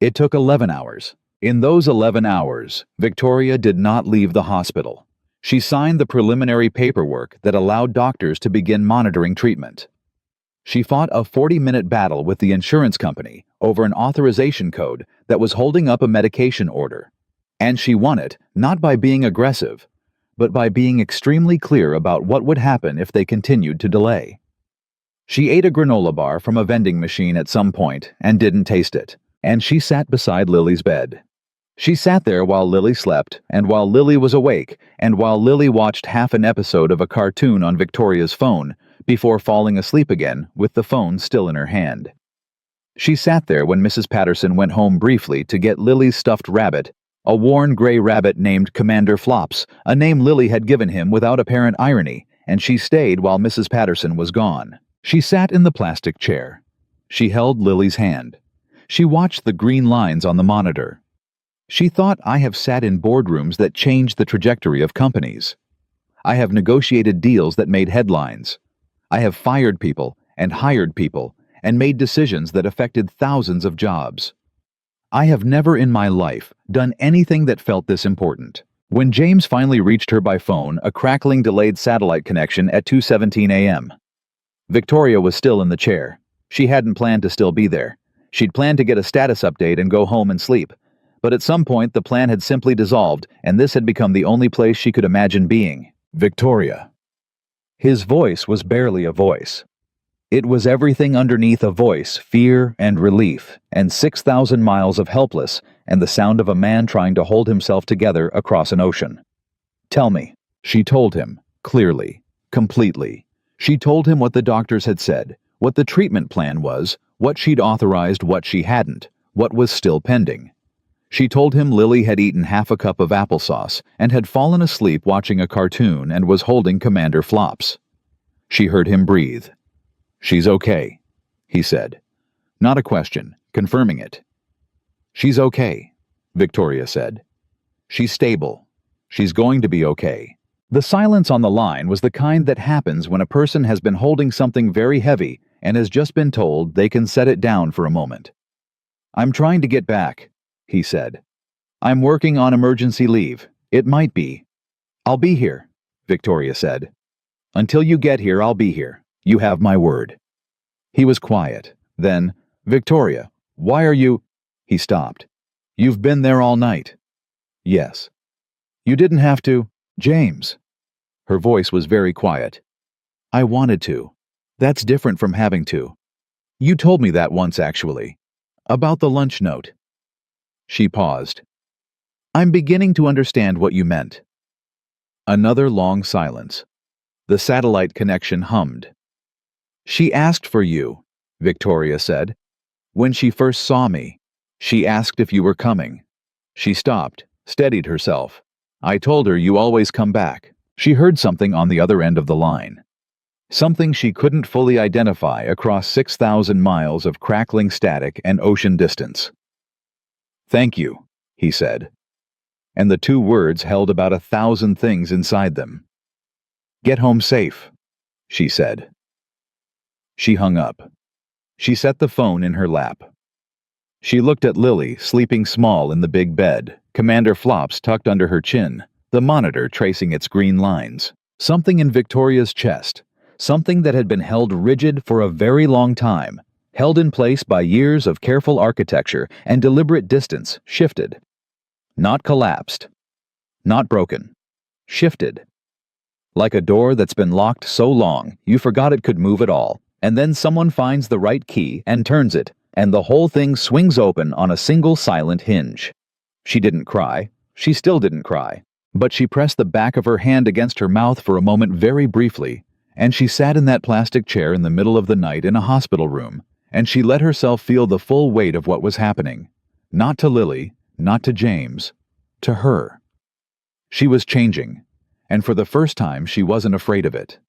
It took 11 hours. In those 11 hours, Victoria did not leave the hospital. She signed the preliminary paperwork that allowed doctors to begin monitoring treatment. She fought a 40-minute battle with the insurance company over an authorization code that was holding up a medication order. And she won it not by being aggressive, but by being extremely clear about what would happen if they continued to delay. She ate a granola bar from a vending machine at some point and didn't taste it, and she sat beside Lily's bed. She sat there while Lily slept, and while Lily was awake, and while Lily watched half an episode of a cartoon on Victoria's phone, before falling asleep again with the phone still in her hand. She sat there when Mrs. Patterson went home briefly to get Lily's stuffed rabbit, a worn gray rabbit named Commander Flops, a name Lily had given him without apparent irony, and she stayed while Mrs. Patterson was gone. She sat in the plastic chair. She held Lily's hand. She watched the green lines on the monitor. She thought, I have sat in boardrooms that changed the trajectory of companies. I have negotiated deals that made headlines. I have fired people and hired people and made decisions that affected thousands of jobs. I have never in my life done anything that felt this important. When James finally reached her by phone, a crackling delayed satellite connection at 2:17 a.m. Victoria was still in the chair. She hadn't planned to still be there. She'd planned to get a status update and go home and sleep. But at some point the plan had simply dissolved, and this had become the only place she could imagine being. Victoria. His voice was barely a voice. It was everything underneath a voice, fear and relief, and 6,000 miles of helpless, and the sound of a man trying to hold himself together across an ocean. "Tell me," she told him, Clearly. Completely. She told him what the doctors had said, what the treatment plan was, what she'd authorized, what she hadn't, what was still pending. She told him Lily had eaten half a cup of applesauce and had fallen asleep watching a cartoon and was holding Commander Flops. She heard him breathe. "She's okay," he said. Not a question, confirming it. "She's okay," Victoria said. "She's stable. She's going to be okay." The silence on the line was the kind that happens when a person has been holding something very heavy and has just been told they can set it down for a moment. "I'm trying to get back," he said. "I'm working on emergency leave. It might be." "I'll be here," Victoria said. "Until you get here, I'll be here. You have my word." He was quiet. Then, "Victoria, why are you—" He stopped. "You've been there all night." "Yes." "You didn't have to—" "James." Her voice was very quiet. "I wanted to. That's different from having to. You told me that once, actually. About the lunch note." She paused. "I'm beginning to understand what you meant." Another long silence. The satellite connection hummed. "She asked for you," Victoria said. "When she first saw me, she asked if you were coming." She stopped, steadied herself. "I told her you always come back." She heard something on the other end of the line. Something she couldn't fully identify across 6,000 miles of crackling static and ocean distance. "Thank you," he said. And the two words held about 1,000 things inside them. "Get home safe," she said. She hung up. She set the phone in her lap. She looked at Lily, sleeping small in the big bed, Commander Flops tucked under her chin, the monitor tracing its green lines. Something in Victoria's chest, something that had been held rigid for a very long time, held in place by years of careful architecture and deliberate distance, shifted. Not collapsed. Not broken. Shifted. Like a door that's been locked so long you forgot it could move at all, and then someone finds the right key and turns it, and the whole thing swings open on a single silent hinge. She didn't cry. She still didn't cry. But she pressed the back of her hand against her mouth for a moment very briefly, and she sat in that plastic chair in the middle of the night in a hospital room, and she let herself feel the full weight of what was happening. Not to Lily, not to James, to her. She was changing, and for the first time she wasn't afraid of it.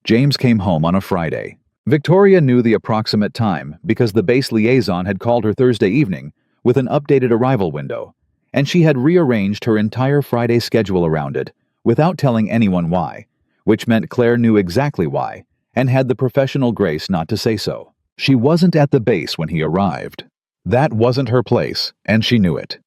James came home on a Friday. Victoria knew the approximate time because the base liaison had called her Thursday evening with an updated arrival window, and she had rearranged her entire Friday schedule around it without telling anyone why, which meant Claire knew exactly why and had the professional grace not to say so. She wasn't at the base when he arrived. That wasn't her place, and she knew it.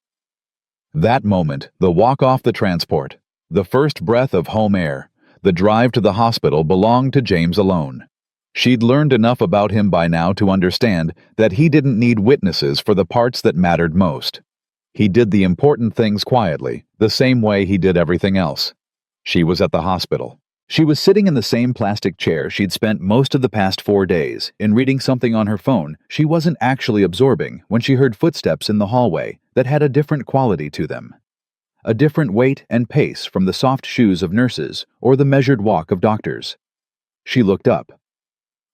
That moment, the walk off the transport, the first breath of home air, the drive to the hospital belonged to James alone. She'd learned enough about him by now to understand that he didn't need witnesses for the parts that mattered most. He did the important things quietly, the same way he did everything else. She was at the hospital. She was sitting in the same plastic chair she'd spent most of the past 4 days in reading something on her phone she wasn't actually absorbing when she heard footsteps in the hallway that had a different quality to them. A different weight and pace from the soft shoes of nurses or the measured walk of doctors. She looked up.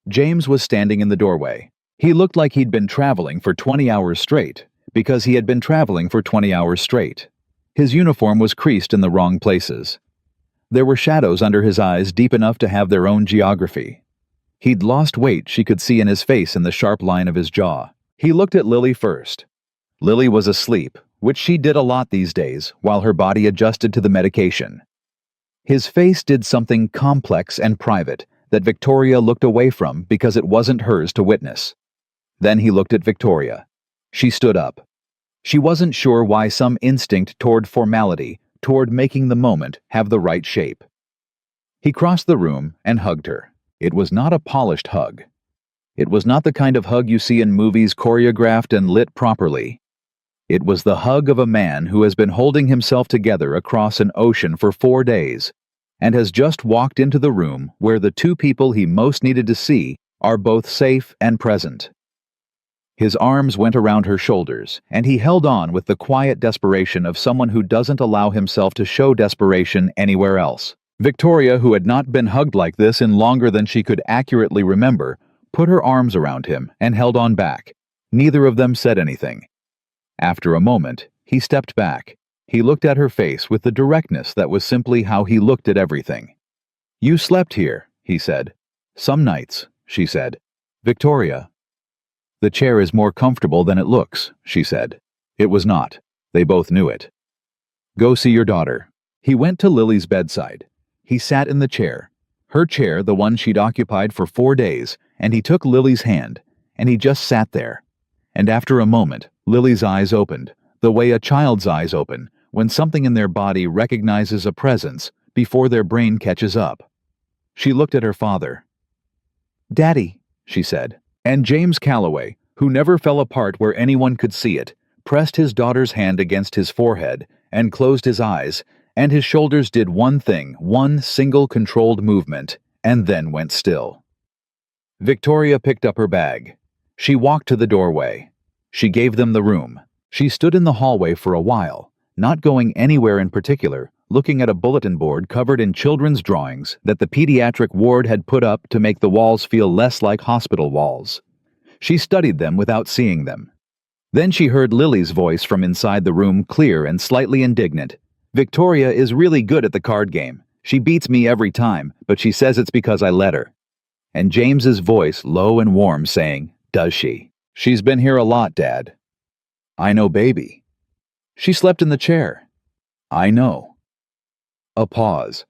James was standing in the doorway. He looked like he'd been traveling for 20 hours straight, because he had been traveling for 20 hours straight. His uniform was creased in the wrong places. There were shadows under his eyes deep enough to have their own geography. He'd lost weight she could see in his face in the sharp line of his jaw. He looked at Lily first. Lily was asleep, which she did a lot these days while her body adjusted to the medication. His face did something complex and private that Victoria looked away from because it wasn't hers to witness. Then he looked at Victoria. She stood up. She wasn't sure why some instinct toward formality, toward making the moment have the right shape. He crossed the room and hugged her. It was not a polished hug. It was not the kind of hug you see in movies choreographed and lit properly. It was the hug of a man who has been holding himself together across an ocean for 4 days and has just walked into the room where the two people he most needed to see are both safe and present. His arms went around her shoulders, and he held on with the quiet desperation of someone who doesn't allow himself to show desperation anywhere else. Victoria, who had not been hugged like this in longer than she could accurately remember, put her arms around him and held on back. Neither of them said anything. After a moment, he stepped back. He looked at her face with the directness that was simply how he looked at everything. "You slept here," he said. "Some nights," she said. "Victoria." "The chair is more comfortable than it looks," she said. It was not. They both knew it. "Go see your daughter." He went to Lily's bedside. He sat in the chair, her chair, the one she'd occupied for 4 days, and he took Lily's hand, and he just sat there. And after a moment, Lily's eyes opened, the way a child's eyes open when something in their body recognizes a presence before their brain catches up. She looked at her father. "Daddy," she said. And James Calloway, who never fell apart where anyone could see it, pressed his daughter's hand against his forehead and closed his eyes, and his shoulders did one thing, one single controlled movement, and then went still. Victoria picked up her bag. She walked to the doorway. She gave them the room. She stood in the hallway for a while, not going anywhere in particular, looking at a bulletin board covered in children's drawings that the pediatric ward had put up to make the walls feel less like hospital walls. She studied them without seeing them. Then she heard Lily's voice from inside the room, clear and slightly indignant. "Victoria is really good at the card game. She beats me every time, but she says it's because I let her." And James's voice, low and warm, saying, "Does she? She's been here a lot, Dad." "I know, baby." "She slept in the chair." "I know." A pause.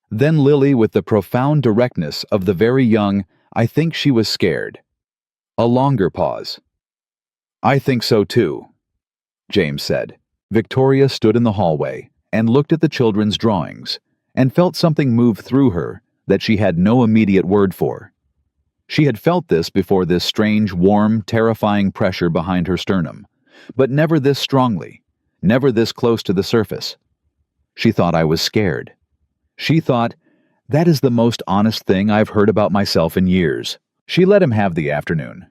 Then Lily, with the profound directness of the very young, "I think she was scared." A longer pause. "I think so too," James said. Victoria stood in the hallway and looked at the children's drawings and felt something move through her that she had no immediate word for. She had felt this before, this strange, warm, terrifying pressure behind her sternum, but never this strongly, never this close to the surface. She thought I was scared. She thought, that is the most honest thing I've heard about myself in years. She let him have the afternoon.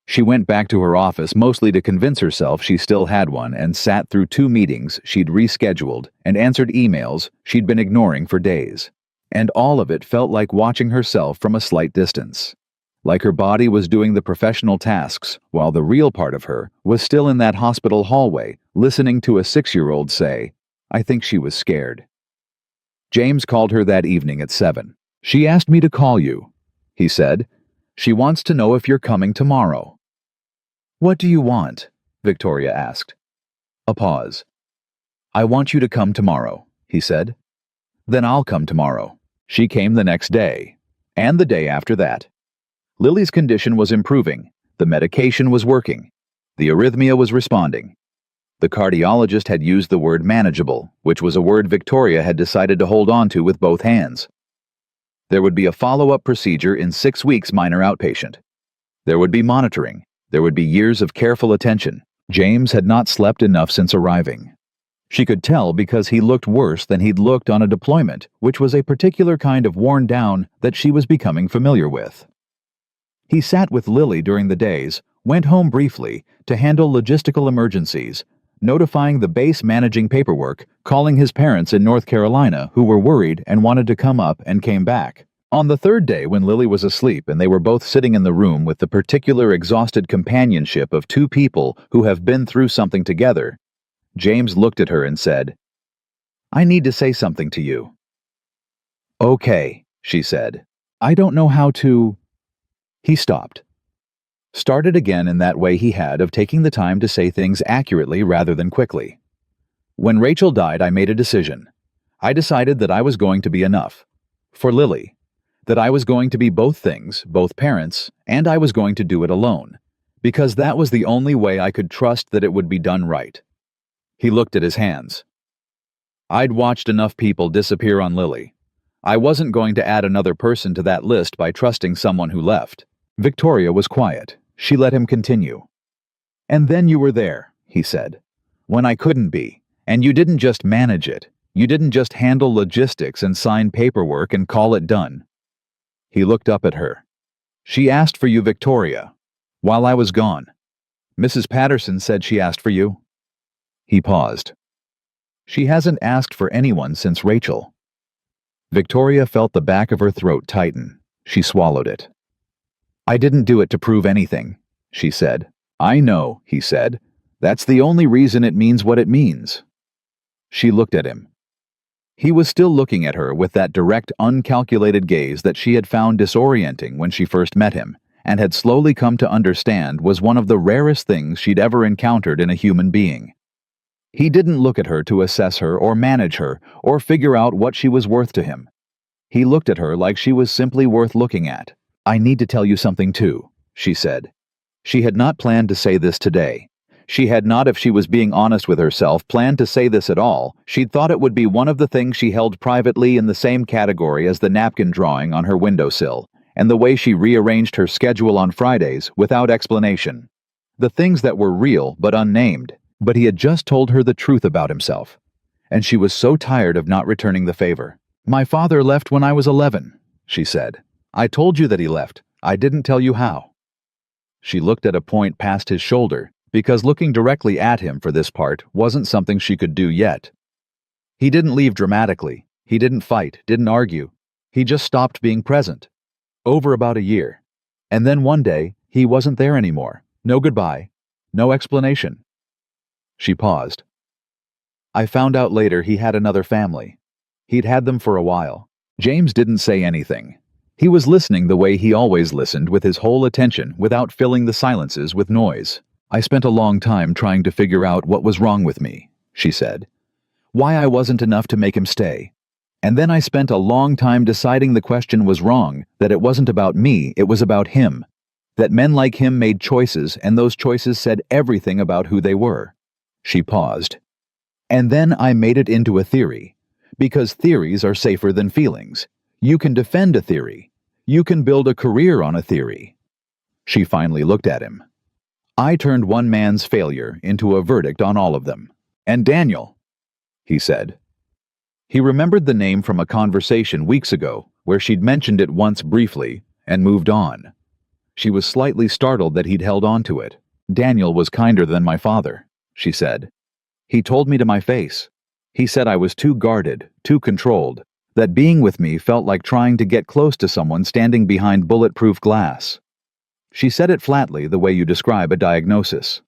She went back to her office mostly to convince herself she still had one, and sat through 2 meetings she'd rescheduled and answered emails she'd been ignoring for days. And all of it felt like watching herself from a slight distance. Like her body was doing the professional tasks while the real part of her was still in that hospital hallway listening to a 6-year-old say, "I think she was scared." James called her that evening at 7. "She asked me to call you," he said. "She wants to know if you're coming tomorrow." "What do you want?" Victoria asked. A pause. "I want you to come tomorrow," he said. "Then I'll come tomorrow." She came the next day, and the day after that. Lily's condition was improving. The medication was working. The arrhythmia was responding. The cardiologist had used the word manageable, which was a word Victoria had decided to hold on to with both hands. There would be a follow-up procedure in 6 weeks, minor outpatient. There would be monitoring. There would be years of careful attention. James had not slept enough since arriving. She could tell because he looked worse than he'd looked on a deployment, which was a particular kind of worn down that she was becoming familiar with. He sat with Lily during the days, went home briefly to handle logistical emergencies, notifying the base, managing paperwork, calling his parents in North Carolina who were worried and wanted to come up, and came back. On the 3rd day, when Lily was asleep and they were both sitting in the room with the particular exhausted companionship of 2 people who have been through something together, James looked at her and said, "I need to say something to you." "Okay," she said. "I don't know how to—" He stopped. Started again in that way he had of taking the time to say things accurately rather than quickly. "When Rachel died, I made a decision. I decided that I was going to be enough. For Lily. That I was going to be both things, both parents, and I was going to do it alone. Because that was the only way I could trust that it would be done right." He looked at his hands. "I'd watched enough people disappear on Lily. I wasn't going to add another person to that list by trusting someone who left." Victoria was quiet. She let him continue. "And then you were there," he said, "when I couldn't be, and you didn't just manage it. You didn't just handle logistics and sign paperwork and call it done." He looked up at her. "She asked for you, Victoria, while I was gone. Mrs. Patterson said she asked for you." He paused. "She hasn't asked for anyone since Rachel." Victoria felt the back of her throat tighten. She swallowed it. "I didn't do it to prove anything," she said. "I know," he said. "That's the only reason it means what it means." She looked at him. He was still looking at her with that direct, uncalculated gaze that she had found disorienting when she first met him, and had slowly come to understand was one of the rarest things she'd ever encountered in a human being. He didn't look at her to assess her or manage her or figure out what she was worth to him. He looked at her like she was simply worth looking at. "I need to tell you something too," she said. She had not planned to say this today. She had not, if she was being honest with herself, planned to say this at all. She'd thought it would be one of the things she held privately in the same category as the napkin drawing on her windowsill, and the way she rearranged her schedule on Fridays without explanation. The things that were real but unnamed. But he had just told her the truth about himself, and she was so tired of not returning the favor. "My father left when I was 11, she said. "I told you that he left. I didn't tell you how." She looked at a point past his shoulder, because looking directly at him for this part wasn't something she could do yet. He didn't leave dramatically. He didn't fight, didn't argue. He just stopped being present. Over about a year. And then one day, he wasn't there anymore. No goodbye. No explanation. She paused. "I found out later he had another family. He'd had them for a while." James didn't say anything. He was listening the way he always listened, with his whole attention, without filling the silences with noise. "I spent a long time trying to figure out what was wrong with me," she said. "Why I wasn't enough to make him stay. And then I spent a long time deciding the question was wrong, that it wasn't about me, it was about him. That men like him made choices, and those choices said everything about who they were." She paused. "And then I made it into a theory. Because theories are safer than feelings. You can defend a theory. You can build a career on a theory." She finally looked at him. "I turned one man's failure into a verdict on all of them. And Daniel," he said. He remembered the name from a conversation weeks ago where she'd mentioned it once briefly and moved on. She was slightly startled that he'd held on to it. "Daniel was kinder than my father," she said. "He told me to my face. He said I was too guarded, too controlled, that being with me felt like trying to get close to someone standing behind bulletproof glass." She said it flatly, the way you describe a diagnosis.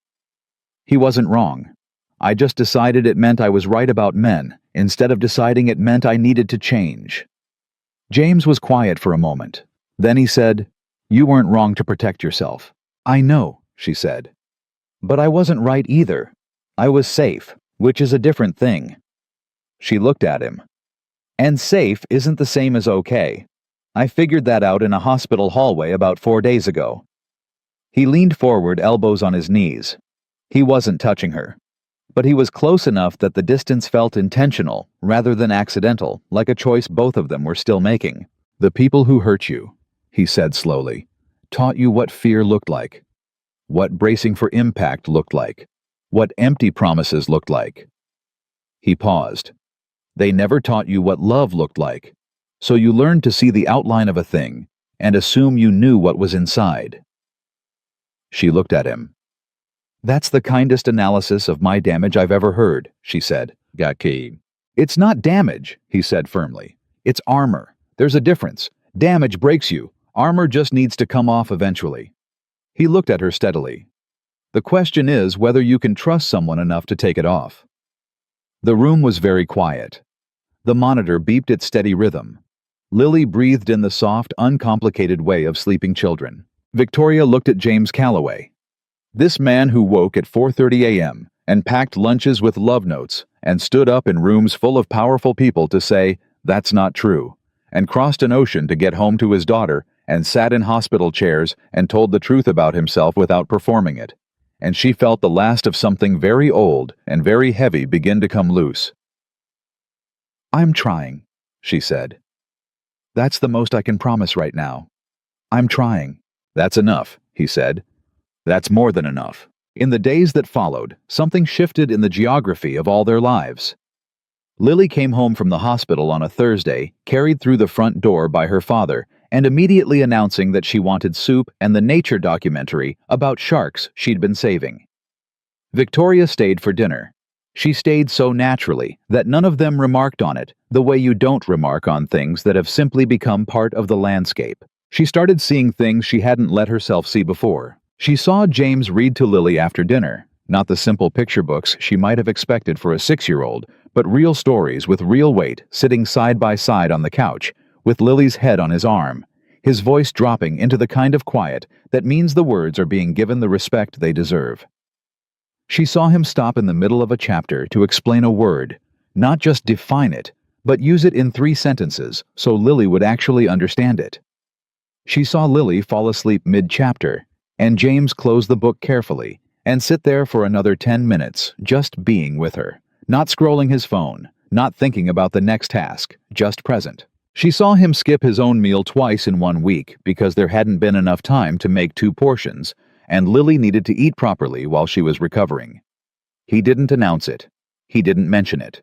"He wasn't wrong. I just decided it meant I was right about men, instead of deciding it meant I needed to change." James was quiet for a moment. Then he said, "You weren't wrong to protect yourself." "I know," she said. "But I wasn't right either. I was safe, which is a different thing." She looked at him. "And safe isn't the same as okay. I figured that out in a hospital hallway about 4 days ago." He leaned forward, elbows on his knees. He wasn't touching her. But he was close enough that the distance felt intentional, rather than accidental, like a choice both of them were still making. "The people who hurt you," he said slowly, "taught you what fear looked like. What bracing for impact looked like. What empty promises looked like." He paused. "They never taught you what love looked like. So you learned to see the outline of a thing and assume you knew what was inside." She looked at him. "That's the kindest analysis of my damage I've ever heard," she said. "Gaki." "It's not damage," he said firmly. "It's armor. There's a difference. Damage breaks you. Armor just needs to come off eventually." He looked at her steadily. "The question is whether you can trust someone enough to take it off." The room was very quiet. The monitor beeped its steady rhythm. Lily breathed in the soft, uncomplicated way of sleeping children. Victoria looked at James Calloway. This man who woke at 4:30 a.m. and packed lunches with love notes and stood up in rooms full of powerful people to say, "That's not true," and crossed an ocean to get home to his daughter and sat in hospital chairs and told the truth about himself without performing it. And she felt the last of something very old and very heavy begin to come loose. "I'm trying," she said. "That's the most I can promise right now. I'm trying." "That's enough," he said. "That's more than enough." In the days that followed, something shifted in the geography of all their lives. Lily came home from the hospital on a Thursday, carried through the front door by her father, and immediately announcing that she wanted soup and the nature documentary about sharks she'd been saving. Victoria stayed for dinner. She stayed so naturally that none of them remarked on it, the way you don't remark on things that have simply become part of the landscape. She started seeing things she hadn't let herself see before. She saw James read to Lily after dinner, not the simple picture books she might have expected for a 6-year-old, but real stories with real weight sitting side by side on the couch, with Lily's head on his arm, his voice dropping into the kind of quiet that means the words are being given the respect they deserve. She saw him stop in the middle of a chapter to explain a word, not just define it, but use it in 3 sentences so Lily would actually understand it. She saw Lily fall asleep mid-chapter, and James close the book carefully and sit there for another 10 minutes, just being with her, not scrolling his phone, not thinking about the next task, just present. She saw him skip his own meal twice in 1 week because there hadn't been enough time to make 2 portions, and Lily needed to eat properly while she was recovering. He didn't announce it. He didn't mention it.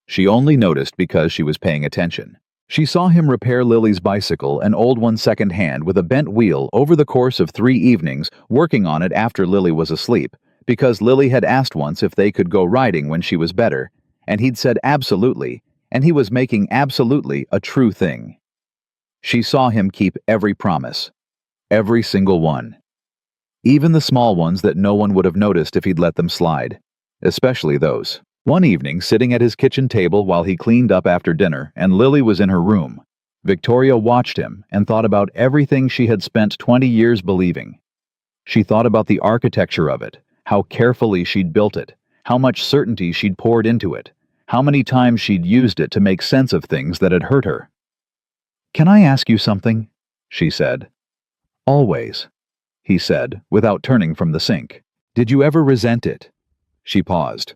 She only noticed because she was paying attention. She saw him repair Lily's bicycle, an old one second-hand with a bent wheel, over the course of 3 evenings, working on it after Lily was asleep, because Lily had asked once if they could go riding when she was better, and he'd said absolutely, and he was making absolutely a true thing. She saw him keep every promise. Every single one. Even the small ones that no one would have noticed if he'd let them slide. Especially those. One evening, sitting at his kitchen table while he cleaned up after dinner and Lily was in her room, Victoria watched him and thought about everything she had spent 20 years believing. She thought about the architecture of it, how carefully she'd built it, how much certainty she'd poured into it, how many times she'd used it to make sense of things that had hurt her. "Can I ask you something?" she said. "Always," he said, without turning from the sink. "Did you ever resent it?" She paused.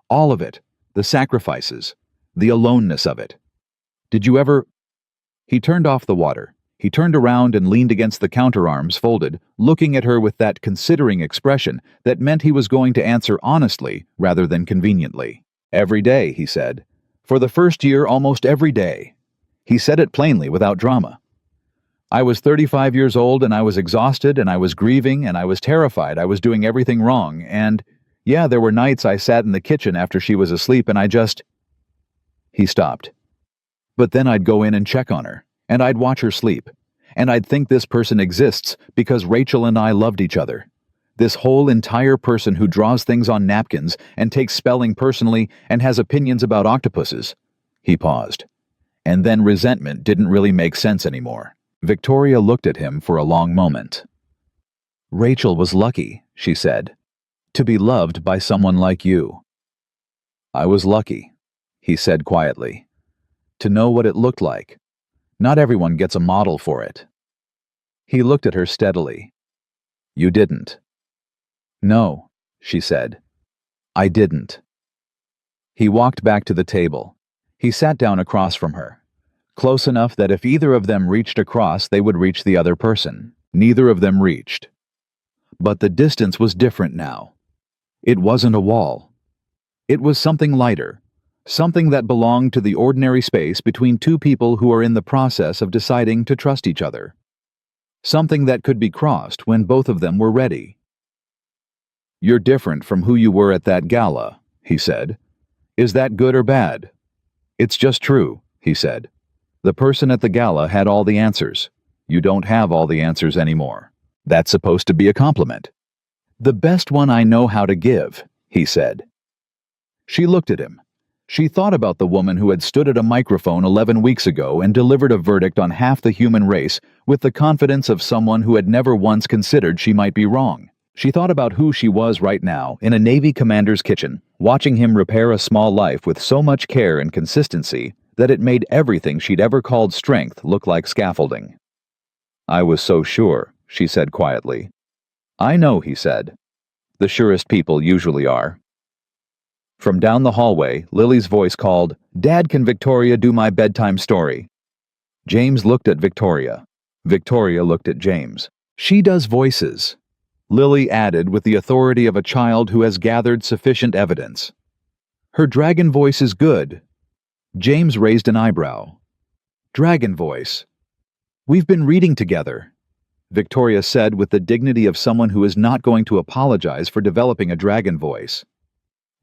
"All of it, the sacrifices, the aloneness of it. Did you ever—" He turned off the water. He turned around and leaned against the counterarms folded, looking at her with that considering expression that meant he was going to answer honestly rather than conveniently. "Every day," he said. "For the first year, almost every day." He said it plainly, without drama. "I was 35 years old and I was exhausted and I was grieving and I was terrified I was doing everything wrong and, yeah, there were nights I sat in the kitchen after she was asleep and I just—" He stopped. "But then I'd go in and check on her, and I'd watch her sleep, and I'd think this person exists because Rachel and I loved each other. This whole entire person who draws things on napkins and takes spelling personally and has opinions about octopuses." He paused. And then resentment didn't really make sense anymore. Victoria looked at him for a long moment. "Rachel was lucky," she said, "to be loved by someone like you." "I was lucky," he said quietly, "to know what it looked like. Not everyone gets a model for it." He looked at her steadily. "You didn't." "No," she said. "I didn't." He walked back to the table. He sat down across from her, close enough that if either of them reached across, they would reach the other person. Neither of them reached. But the distance was different now. It wasn't a wall. It was something lighter, something that belonged to the ordinary space between 2 people who are in the process of deciding to trust each other. Something that could be crossed when both of them were ready. "You're different from who you were at that gala," he said. "Is that good or bad?" "It's just true," he said. "The person at the gala had all the answers. You don't have all the answers anymore. That's supposed to be a compliment." "The best one I know how to give," he said. She looked at him. She thought about the woman who had stood at a microphone 11 weeks ago and delivered a verdict on half the human race with the confidence of someone who had never once considered she might be wrong. She thought about who she was right now in a Navy commander's kitchen, watching him repair a small life with so much care and consistency that it made everything she'd ever called strength look like scaffolding. "I was so sure," she said quietly. "I know," he said. "The surest people usually are." From down the hallway, Lily's voice called, "Dad, can Victoria do my bedtime story?" James looked at Victoria. Victoria looked at James. "She does voices," Lily added with the authority of a child who has gathered sufficient evidence. "Her dragon voice is good." James raised an eyebrow. "Dragon voice." "We've been reading together," Victoria said with the dignity of someone who is not going to apologize for developing a dragon voice.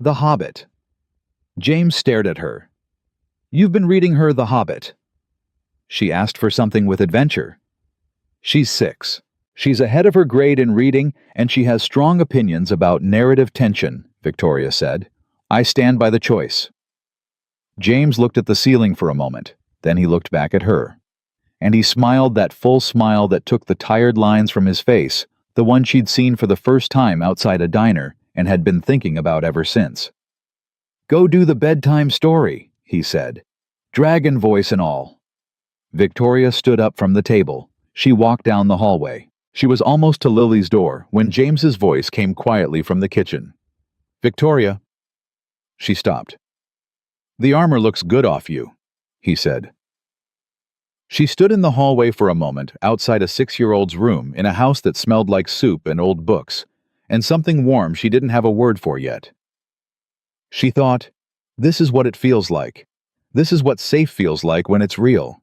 The Hobbit. James stared at her. You've been reading her The Hobbit. She asked for something with adventure. She's 6. She's ahead of her grade in reading, and she has strong opinions about narrative tension, Victoria said. I stand by the choice. James looked at the ceiling for a moment, then he looked back at her. And he smiled that full smile that took the tired lines from his face, the one she'd seen for the first time outside a diner and had been thinking about ever since. Go do the bedtime story, he said, dragon voice and all. Victoria stood up from the table. She walked down the hallway. She was almost to Lily's door when James's voice came quietly from the kitchen. Victoria. She stopped. The armor looks good off you, he said. She stood in the hallway for a moment outside a 6-year-old's room in a house that smelled like soup and old books, and something warm she didn't have a word for yet. She thought, this is what it feels like. This is what safe feels like when it's real.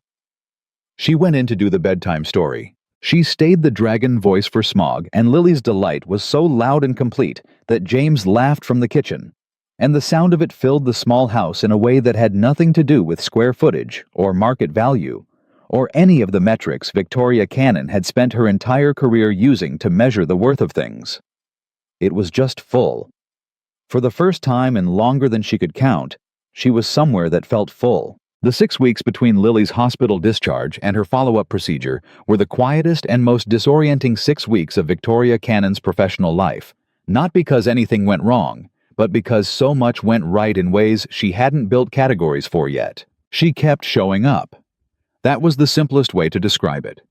She went in to do the bedtime story. She stayed the dragon voice for Smaug, and Lily's delight was so loud and complete that James laughed from the kitchen, and the sound of it filled the small house in a way that had nothing to do with square footage or market value, or any of the metrics Victoria Cannon had spent her entire career using to measure the worth of things. It was just full. For the first time in longer than she could count, she was somewhere that felt full. The 6 weeks between Lily's hospital discharge and her follow-up procedure were the quietest and most disorienting 6 weeks of Victoria Cannon's professional life, not because anything went wrong, but because so much went right in ways she hadn't built categories for yet. She kept showing up. That was the simplest way to describe it.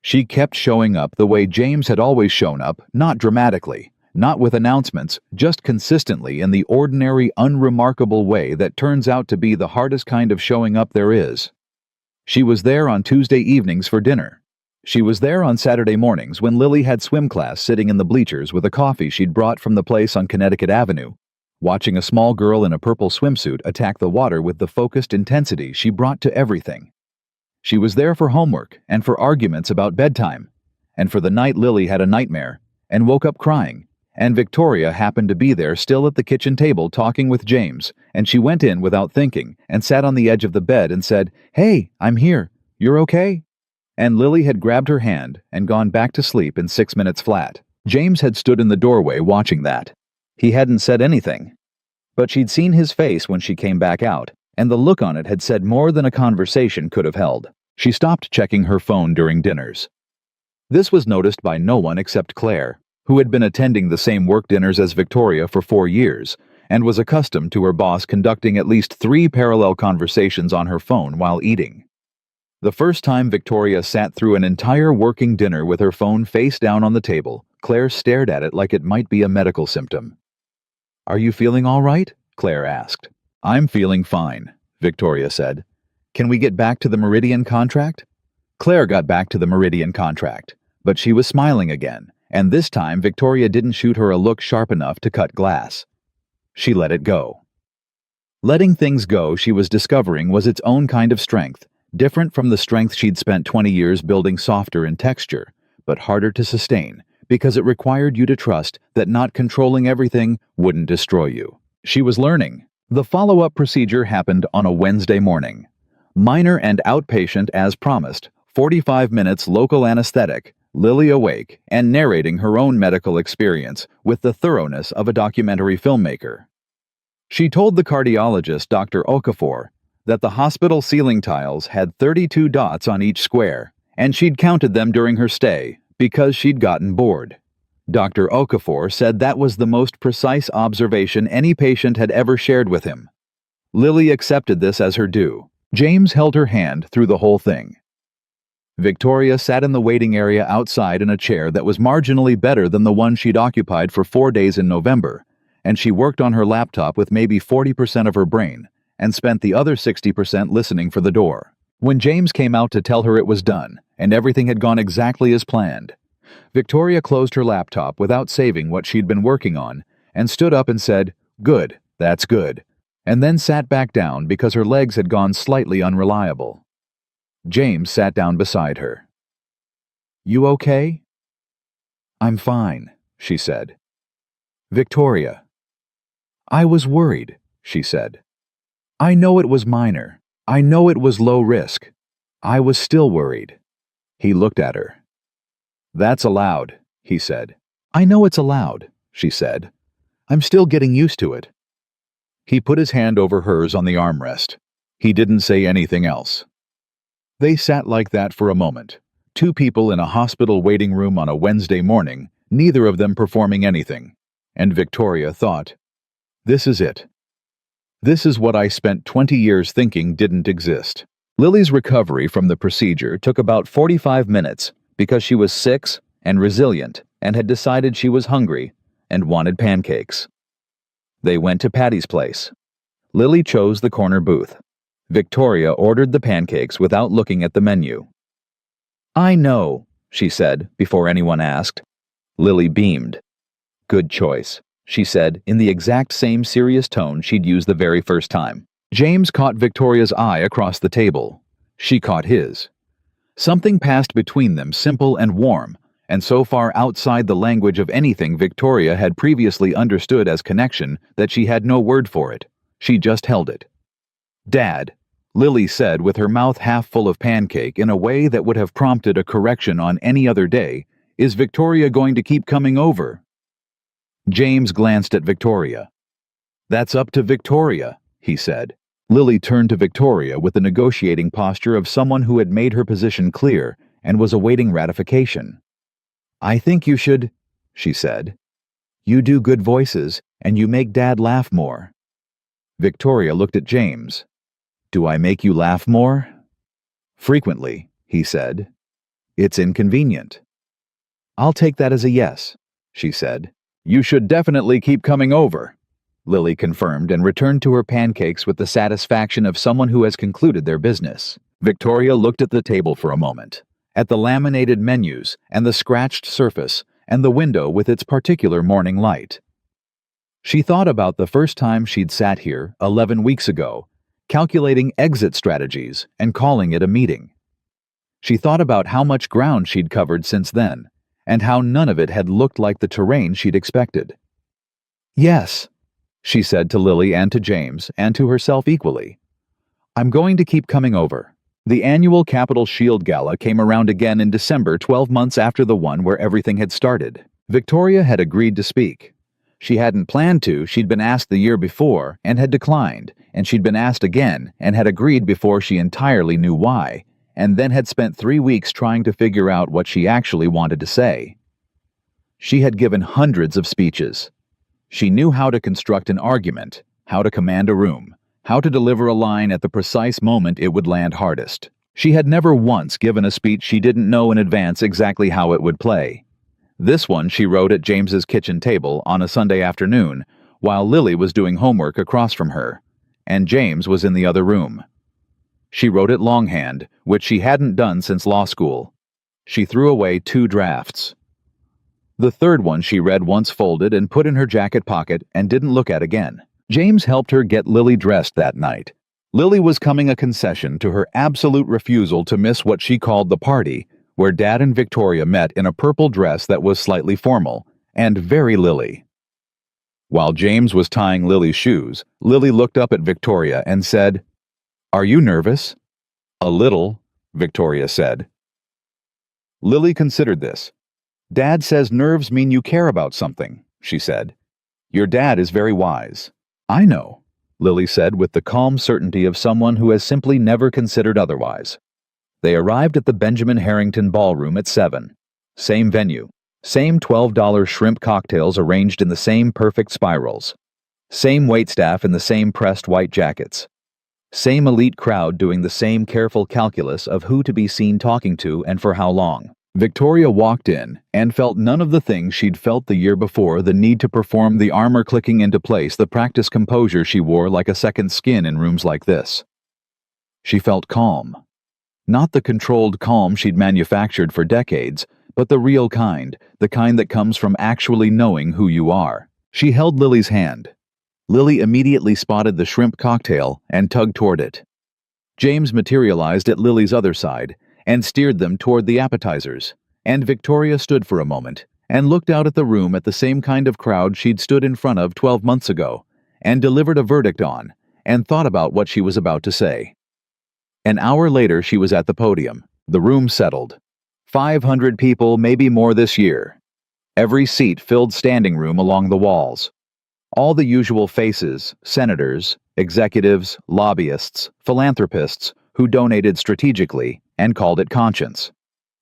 She kept showing up the way James had always shown up, not dramatically, not with announcements, just consistently in the ordinary, unremarkable way that turns out to be the hardest kind of showing up there is. She was there on Tuesday evenings for dinner. She was there on Saturday mornings when Lily had swim class sitting in the bleachers with a coffee she'd brought from the place on Connecticut Avenue, watching a small girl in a purple swimsuit attack the water with the focused intensity she brought to everything. She was there for homework and for arguments about bedtime, and for the night Lily had a nightmare and woke up crying, and Victoria happened to be there still at the kitchen table talking with James, and she went in without thinking and sat on the edge of the bed and said, "Hey, I'm here. You're okay?" And Lily had grabbed her hand and gone back to sleep in 6 minutes flat. James had stood in the doorway watching that. He hadn't said anything, but she'd seen his face when she came back out, and the look on it had said more than a conversation could have held. She stopped checking her phone during dinners. This was noticed by no one except Claire, who had been attending the same work dinners as Victoria for 4 years, and was accustomed to her boss conducting at least 3 parallel conversations on her phone while eating. The first time Victoria sat through an entire working dinner with her phone face down on the table, Claire stared at it like it might be a medical symptom. "Are you feeling all right?" Claire asked. "I'm feeling fine," Victoria said. "Can we get back to the Meridian contract?" Claire got back to the Meridian contract, but she was smiling again, and this time Victoria didn't shoot her a look sharp enough to cut glass. She let it go. Letting things go, she was discovering, was its own kind of strength, different from the strength she'd spent 20 years building softer in texture, but harder to sustain, because it required you to trust that not controlling everything wouldn't destroy you. She was learning. The follow-up procedure happened on a Wednesday morning. Minor and outpatient as promised, 45 minutes local anesthetic, Lily awake and narrating her own medical experience with the thoroughness of a documentary filmmaker. She told the cardiologist, Dr. Okafor, that the hospital ceiling tiles had 32 dots on each square, and she'd counted them during her stay because she'd gotten bored. Dr. Okafor said that was the most precise observation any patient had ever shared with him. Lily accepted this as her due. James held her hand through the whole thing. Victoria sat in the waiting area outside in a chair that was marginally better than the one she'd occupied for 4 days in November, and she worked on her laptop with maybe 40% of her brain, and spent the other 60% listening for the door. When James came out to tell her it was done, and everything had gone exactly as planned, Victoria closed her laptop without saving what she'd been working on, and stood up and said, "Good, that's good," and then sat back down because her legs had gone slightly unreliable. James sat down beside her. "You okay?" "I'm fine," she said. "Victoria." I was worried, she said. I know it was minor. I know it was low risk. I was still worried. He looked at her. That's allowed, he said. I know it's allowed, she said. I'm still getting used to it. He put his hand over hers on the armrest. He didn't say anything else. They sat like that for a moment, two people in a hospital waiting room on a Wednesday morning, neither of them performing anything. And Victoria thought, this is it. This is what I spent 20 years thinking didn't exist. Lily's recovery from the procedure took about 45 minutes because she was 6 and resilient and had decided she was hungry and wanted pancakes. They went to Patty's place. Lily chose the corner booth. Victoria ordered the pancakes without looking at the menu. I know, she said before anyone asked. Lily beamed. Good choice, she said in the exact same serious tone she'd used the very first time. James caught Victoria's eye across the table. She caught his. Something passed between them, simple and warm, and so far outside the language of anything Victoria had previously understood as connection that she had no word for it. She just held it. Dad, Lily said with her mouth half full of pancake in a way that would have prompted a correction on any other day, is Victoria going to keep coming over? James glanced at Victoria. That's up to Victoria, he said. Lily turned to Victoria with the negotiating posture of someone who had made her position clear and was awaiting ratification. I think you should, she said. You do good voices, and you make Dad laugh more. Victoria looked at James. Do I make you laugh more? Frequently, he said. It's inconvenient. I'll take that as a yes, she said. You should definitely keep coming over, Lily confirmed and returned to her pancakes with the satisfaction of someone who has concluded their business. Victoria looked at the table for a moment, at the laminated menus and the scratched surface and the window with its particular morning light. She thought about the first time she'd sat here 11 weeks ago, calculating exit strategies and calling it a meeting. She thought about how much ground she'd covered since then, and how none of it had looked like the terrain she'd expected. Yes, she said to Lily and to James, and to herself equally. I'm going to keep coming over. The annual Capitol Shield Gala came around again in December, 12 months after the one where everything had started. Victoria had agreed to speak. She hadn't planned to, she'd been asked the year before and had declined, and she'd been asked again and had agreed before she entirely knew why, and then had spent 3 weeks trying to figure out what she actually wanted to say. She had given hundreds of speeches. She knew how to construct an argument, how to command a room, how to deliver a line at the precise moment it would land hardest. She had never once given a speech she didn't know in advance exactly how it would play. This one she wrote at James's kitchen table on a Sunday afternoon, while Lily was doing homework across from her, and James was in the other room. She wrote it longhand, which she hadn't done since law school. She threw away 2 drafts. The third one she read once folded and put in her jacket pocket and didn't look at again. James helped her get Lily dressed that night. Lily was coming a concession to her absolute refusal to miss what she called the party, where Dad and Victoria met in a purple dress that was slightly formal, and very Lily. While James was tying Lily's shoes, Lily looked up at Victoria and said, Are you nervous? A little, Victoria said. Lily considered this. Dad says nerves mean you care about something, she said. Your dad is very wise. I know, Lily said with the calm certainty of someone who has simply never considered otherwise. They arrived at the Benjamin Harrington Ballroom at 7. Same venue. Same $12 shrimp cocktails arranged in the same perfect spirals. Same waitstaff in the same pressed white jackets. Same elite crowd doing the same careful calculus of who to be seen talking to and for how long. Victoria walked in and felt none of the things she'd felt the year before, the need to perform the armor clicking into place, the practice composure she wore like a second skin in rooms like this. She felt calm. Not the controlled calm she'd manufactured for decades, but the real kind, the kind that comes from actually knowing who you are. She held Lily's hand. Lily immediately spotted the shrimp cocktail and tugged toward it. James materialized at Lily's other side and steered them toward the appetizers, and Victoria stood for a moment and looked out at the room at the same kind of crowd she'd stood in front of 12 months ago, and delivered a verdict on, and thought about what she was about to say. An hour later, she was at the podium. The room settled. 500 people, maybe more this year. Every seat filled standing room along the walls. All the usual faces, senators, executives, lobbyists, philanthropists who donated strategically and called it conscience.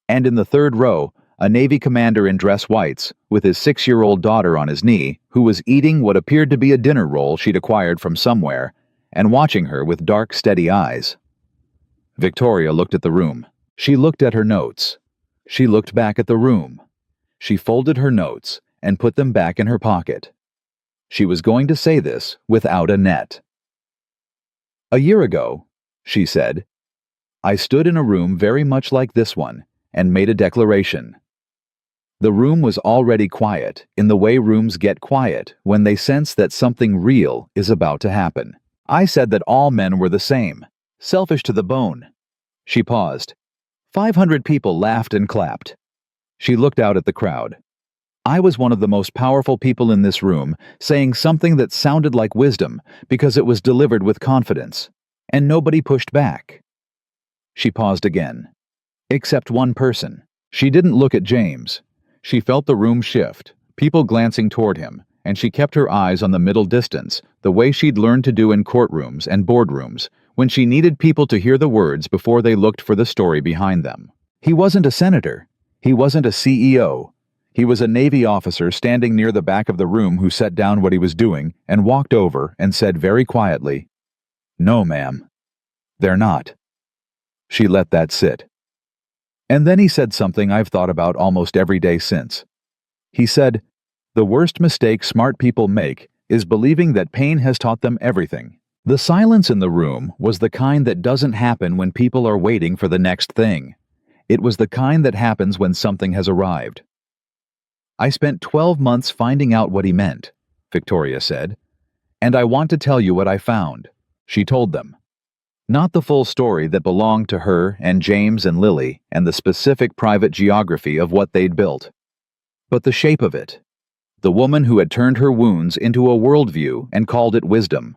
And in the third row, a Navy commander in dress whites, with his 6-year-old daughter on his knee, who was eating what appeared to be a dinner roll she'd acquired from somewhere, and watching her with dark, steady eyes. Victoria looked at the room. She looked at her notes. She looked back at the room. She folded her notes and put them back in her pocket. She was going to say this without a net. "A year ago," she said, "I stood in a room very much like this one and made a declaration." The room was already quiet, in the way rooms get quiet when they sense that something real is about to happen. "I said that all men were the same, selfish to the bone." She paused. 500 people laughed and clapped. She looked out at the crowd. "I was one of the most powerful people in this room, saying something that sounded like wisdom because it was delivered with confidence, and nobody pushed back." She paused again. Except one person. She didn't look at James. She felt the room shift, people glancing toward him, and she kept her eyes on the middle distance, the way she'd learned to do in courtrooms and boardrooms, when she needed people to hear the words before they looked for the story behind them. He wasn't a senator. He wasn't a CEO. He was a Navy officer standing near the back of the room who set down what he was doing and walked over and said very quietly, "No, ma'am. They're not." She let that sit. And then he said something I've thought about almost every day since. He said, "The worst mistake smart people make is believing that pain has taught them everything." The silence in the room was the kind that doesn't happen when people are waiting for the next thing. It was the kind that happens when something has arrived. "I spent 12 months finding out what he meant," Victoria said, "and I want to tell you what I found." She told them. Not the full story that belonged to her and James and Lily and the specific private geography of what they'd built, but the shape of it. The woman who had turned her wounds into a worldview and called it wisdom.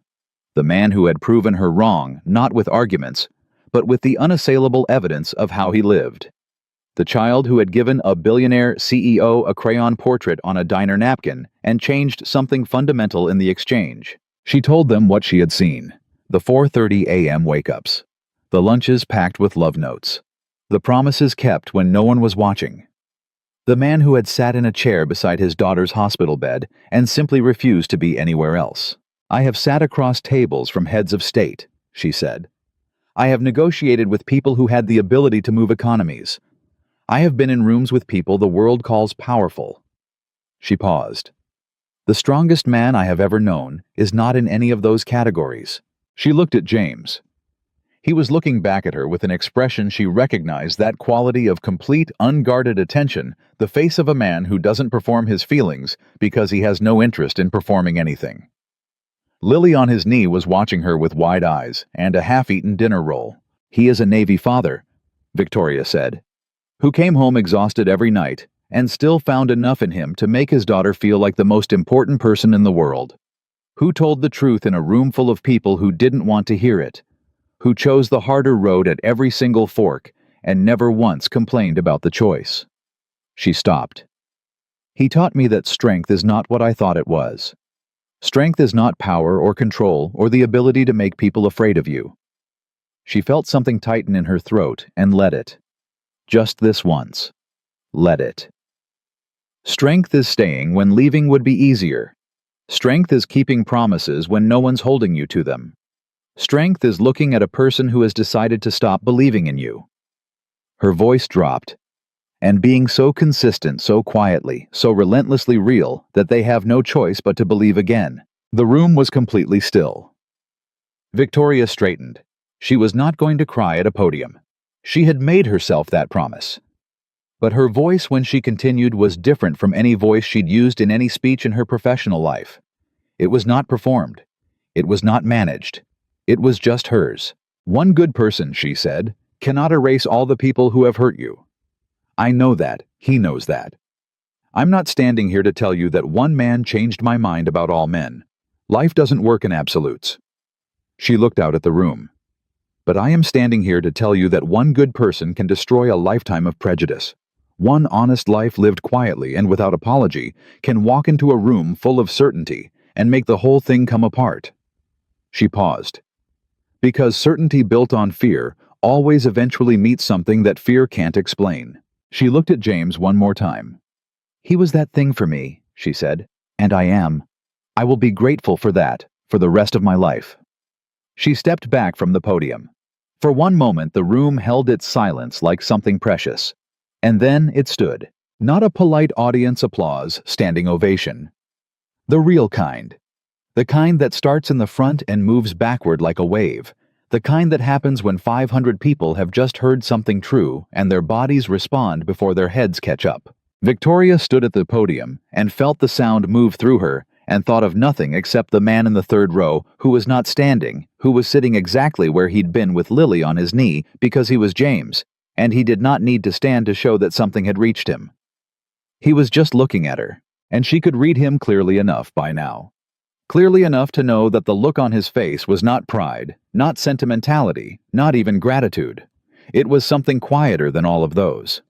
The man who had proven her wrong, not with arguments, but with the unassailable evidence of how he lived. The child who had given a billionaire CEO a crayon portrait on a diner napkin and changed something fundamental in the exchange. She told them what she had seen. The 4:30 a.m. wake-ups. The lunches packed with love notes. The promises kept when no one was watching. The man who had sat in a chair beside his daughter's hospital bed and simply refused to be anywhere else. "I have sat across tables from heads of state," she said. "I have negotiated with people who had the ability to move economies. I have been in rooms with people the world calls powerful." She paused. "The strongest man I have ever known is not in any of those categories." She looked at James. He was looking back at her with an expression she recognized, that quality of complete, unguarded attention, the face of a man who doesn't perform his feelings because he has no interest in performing anything. Lily on his knee was watching her with wide eyes and a half-eaten dinner roll. "He is a Navy father," Victoria said, "who came home exhausted every night and still found enough in him to make his daughter feel like the most important person in the world. Who told the truth in a room full of people who didn't want to hear it. Who chose the harder road at every single fork and never once complained about the choice." She stopped. "He taught me that strength is not what I thought it was. Strength is not power or control or the ability to make people afraid of you." She felt something tighten in her throat and let it. Just this once. Let it. Strength is staying when leaving would be easier. Strength is keeping promises when no one's holding you to them. Strength is looking at a person who has decided to stop believing in you. Her voice dropped. "And being so consistent, so quietly, so relentlessly real that they have no choice but to believe again." The room was completely still. Victoria straightened. She was not going to cry at a podium. She had made herself that promise. But her voice when she continued was different from any voice she'd used in any speech in her professional life. It was not performed. It was not managed. It was just hers. "One good person," she said, "cannot erase all the people who have hurt you. I know that. He knows that. I'm not standing here to tell you that one man changed my mind about all men. Life doesn't work in absolutes. She looked out at the room. But I am standing here to tell you that one good person can destroy a lifetime of prejudice. One honest life lived quietly and without apology can walk into a room full of certainty and make the whole thing come apart. She paused. Because certainty built on fear always eventually meets something that fear can't explain. She looked at James one more time. He was that thing for me, she said, and I am. I will be grateful for that for the rest of my life. She stepped back from the podium. For one moment the room held its silence like something precious. And then it stood. Not a polite audience applause, standing ovation. The real kind. The kind that starts in the front and moves backward like a wave. The kind that happens when 500 people have just heard something true and their bodies respond before their heads catch up. Victoria stood at the podium and felt the sound move through her and thought of nothing except the man in the third row who was not standing, who was sitting exactly where he'd been with Lily on his knee because he was James, and he did not need to stand to show that something had reached him. He was just looking at her, and she could read him clearly enough by now. Clearly enough to know that the look on his face was not pride, not sentimentality, not even gratitude. It was something quieter than all of those.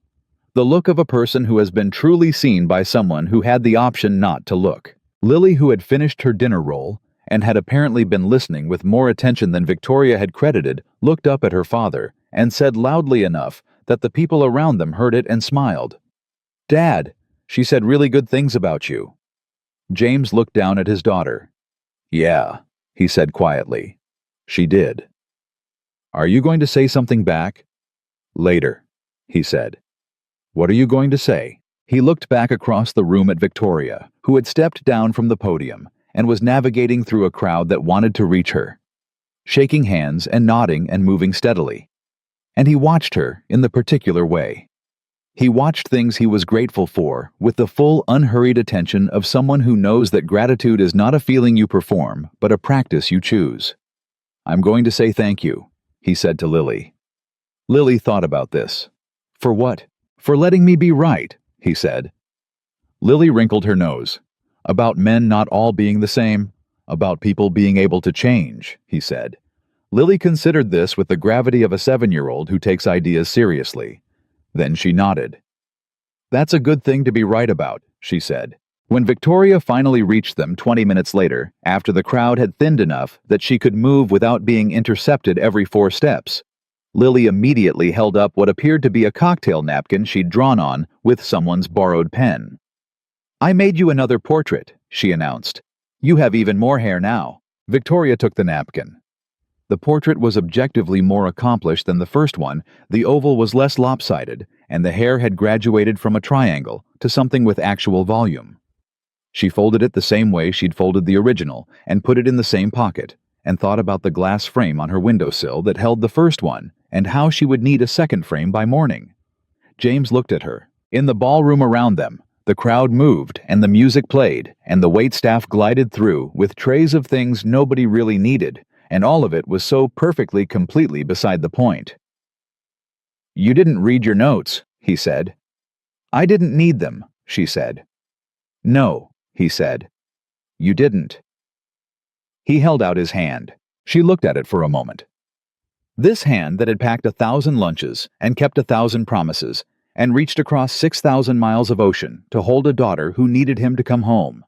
The look of a person who has been truly seen by someone who had the option not to look. Lily, who had finished her dinner roll and had apparently been listening with more attention than Victoria had credited, looked up at her father and said loudly enough that the people around them heard it and smiled. "Dad, she said really good things about you." James looked down at his daughter. "Yeah," he said quietly. "She did." "Are you going to say something back?" "Later," he said. "What are you going to say?" He looked back across the room at Victoria, who had stepped down from the podium and was navigating through a crowd that wanted to reach her, shaking hands and nodding and moving steadily. And he watched her in the particular way. He watched things he was grateful for with the full, unhurried attention of someone who knows that gratitude is not a feeling you perform, but a practice you choose. "I'm going to say thank you," he said to Lily. Lily thought about this. "For what?" "For letting me be right," he said. Lily wrinkled her nose. "About men not all being the same. About people being able to change," he said. Lily considered this with the gravity of a 7-year-old who takes ideas seriously. Then she nodded. "That's a good thing to be right about," she said. When Victoria finally reached them 20 minutes later, after the crowd had thinned enough that she could move without being intercepted every 4 steps, Lily immediately held up what appeared to be a cocktail napkin she'd drawn on with someone's borrowed pen. "I made you another portrait," she announced. "You have even more hair now." Victoria took the napkin. The portrait was objectively more accomplished than the first one. The oval was less lopsided, and the hair had graduated from a triangle to something with actual volume. She folded it the same way she'd folded the original and put it in the same pocket, and thought about the glass frame on her windowsill that held the first one and how she would need a second frame by morning. James looked at her. In the ballroom around them, the crowd moved and the music played and the waitstaff glided through with trays of things nobody really needed, and all of it was so perfectly, completely beside the point. "You didn't read your notes," he said. "I didn't need them," she said. "No," he said. "You didn't." He held out his hand. She looked at it for a moment. This hand that had packed 1,000 lunches and kept 1,000 promises and reached across 6,000 miles of ocean to hold a daughter who needed him to come home.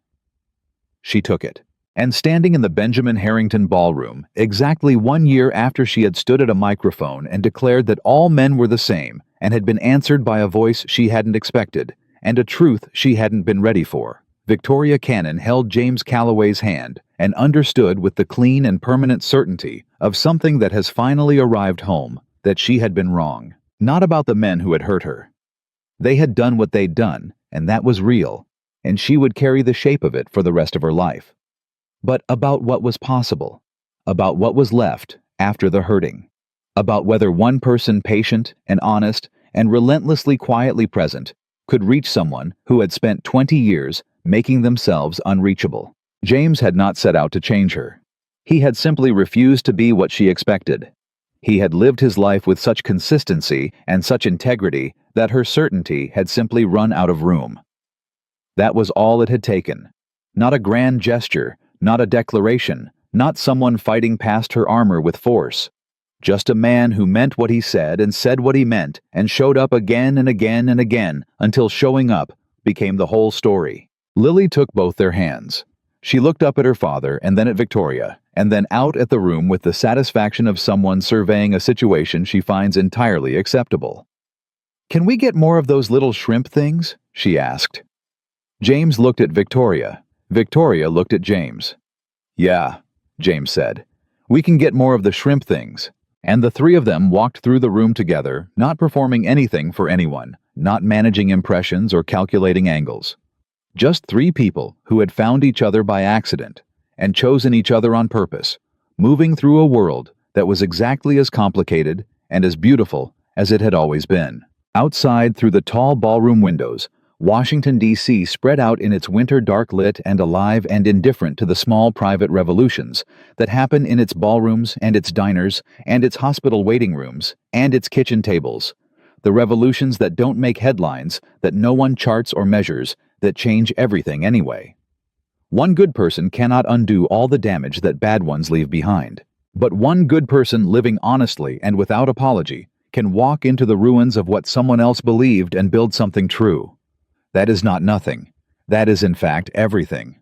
She took it. And standing in the Benjamin Harrington ballroom, exactly 1 year after she had stood at a microphone and declared that all men were the same and had been answered by a voice she hadn't expected and a truth she hadn't been ready for, Victoria Cannon held James Calloway's hand and understood with the clean and permanent certainty of something that has finally arrived home, that she had been wrong. Not about the men who had hurt her. They had done what they'd done, and that was real, and she would carry the shape of it for the rest of her life. But about what was possible, about what was left after the hurting, about whether one person patient and honest and relentlessly quietly present could reach someone who had spent 20 years making themselves unreachable. James had not set out to change her. He had simply refused to be what she expected. He had lived his life with such consistency and such integrity that her certainty had simply run out of room. That was all it had taken. Not a grand gesture, not a declaration, not someone fighting past her armor with force. Just a man who meant what he said and said what he meant and showed up again and again and again until showing up became the whole story. Lily took both their hands. She looked up at her father and then at Victoria, and then out at the room with the satisfaction of someone surveying a situation she finds entirely acceptable. "Can we get more of those little shrimp things?" she asked. James looked at Victoria. Victoria looked at James. "Yeah," James said. "We can get more of the shrimp things." And the three of them walked through the room together, not performing anything for anyone, not managing impressions or calculating angles. Just three people who had found each other by accident and chosen each other on purpose, moving through a world that was exactly as complicated and as beautiful as it had always been. Outside, through the tall ballroom windows, Washington, D.C. spread out in its winter dark lit and alive and indifferent to the small private revolutions that happen in its ballrooms and its diners and its hospital waiting rooms and its kitchen tables. The revolutions that don't make headlines, that no one charts or measures, that change everything anyway. One good person cannot undo all the damage that bad ones leave behind. But one good person living honestly and without apology can walk into the ruins of what someone else believed and build something true. That is not nothing. That is, in fact, everything.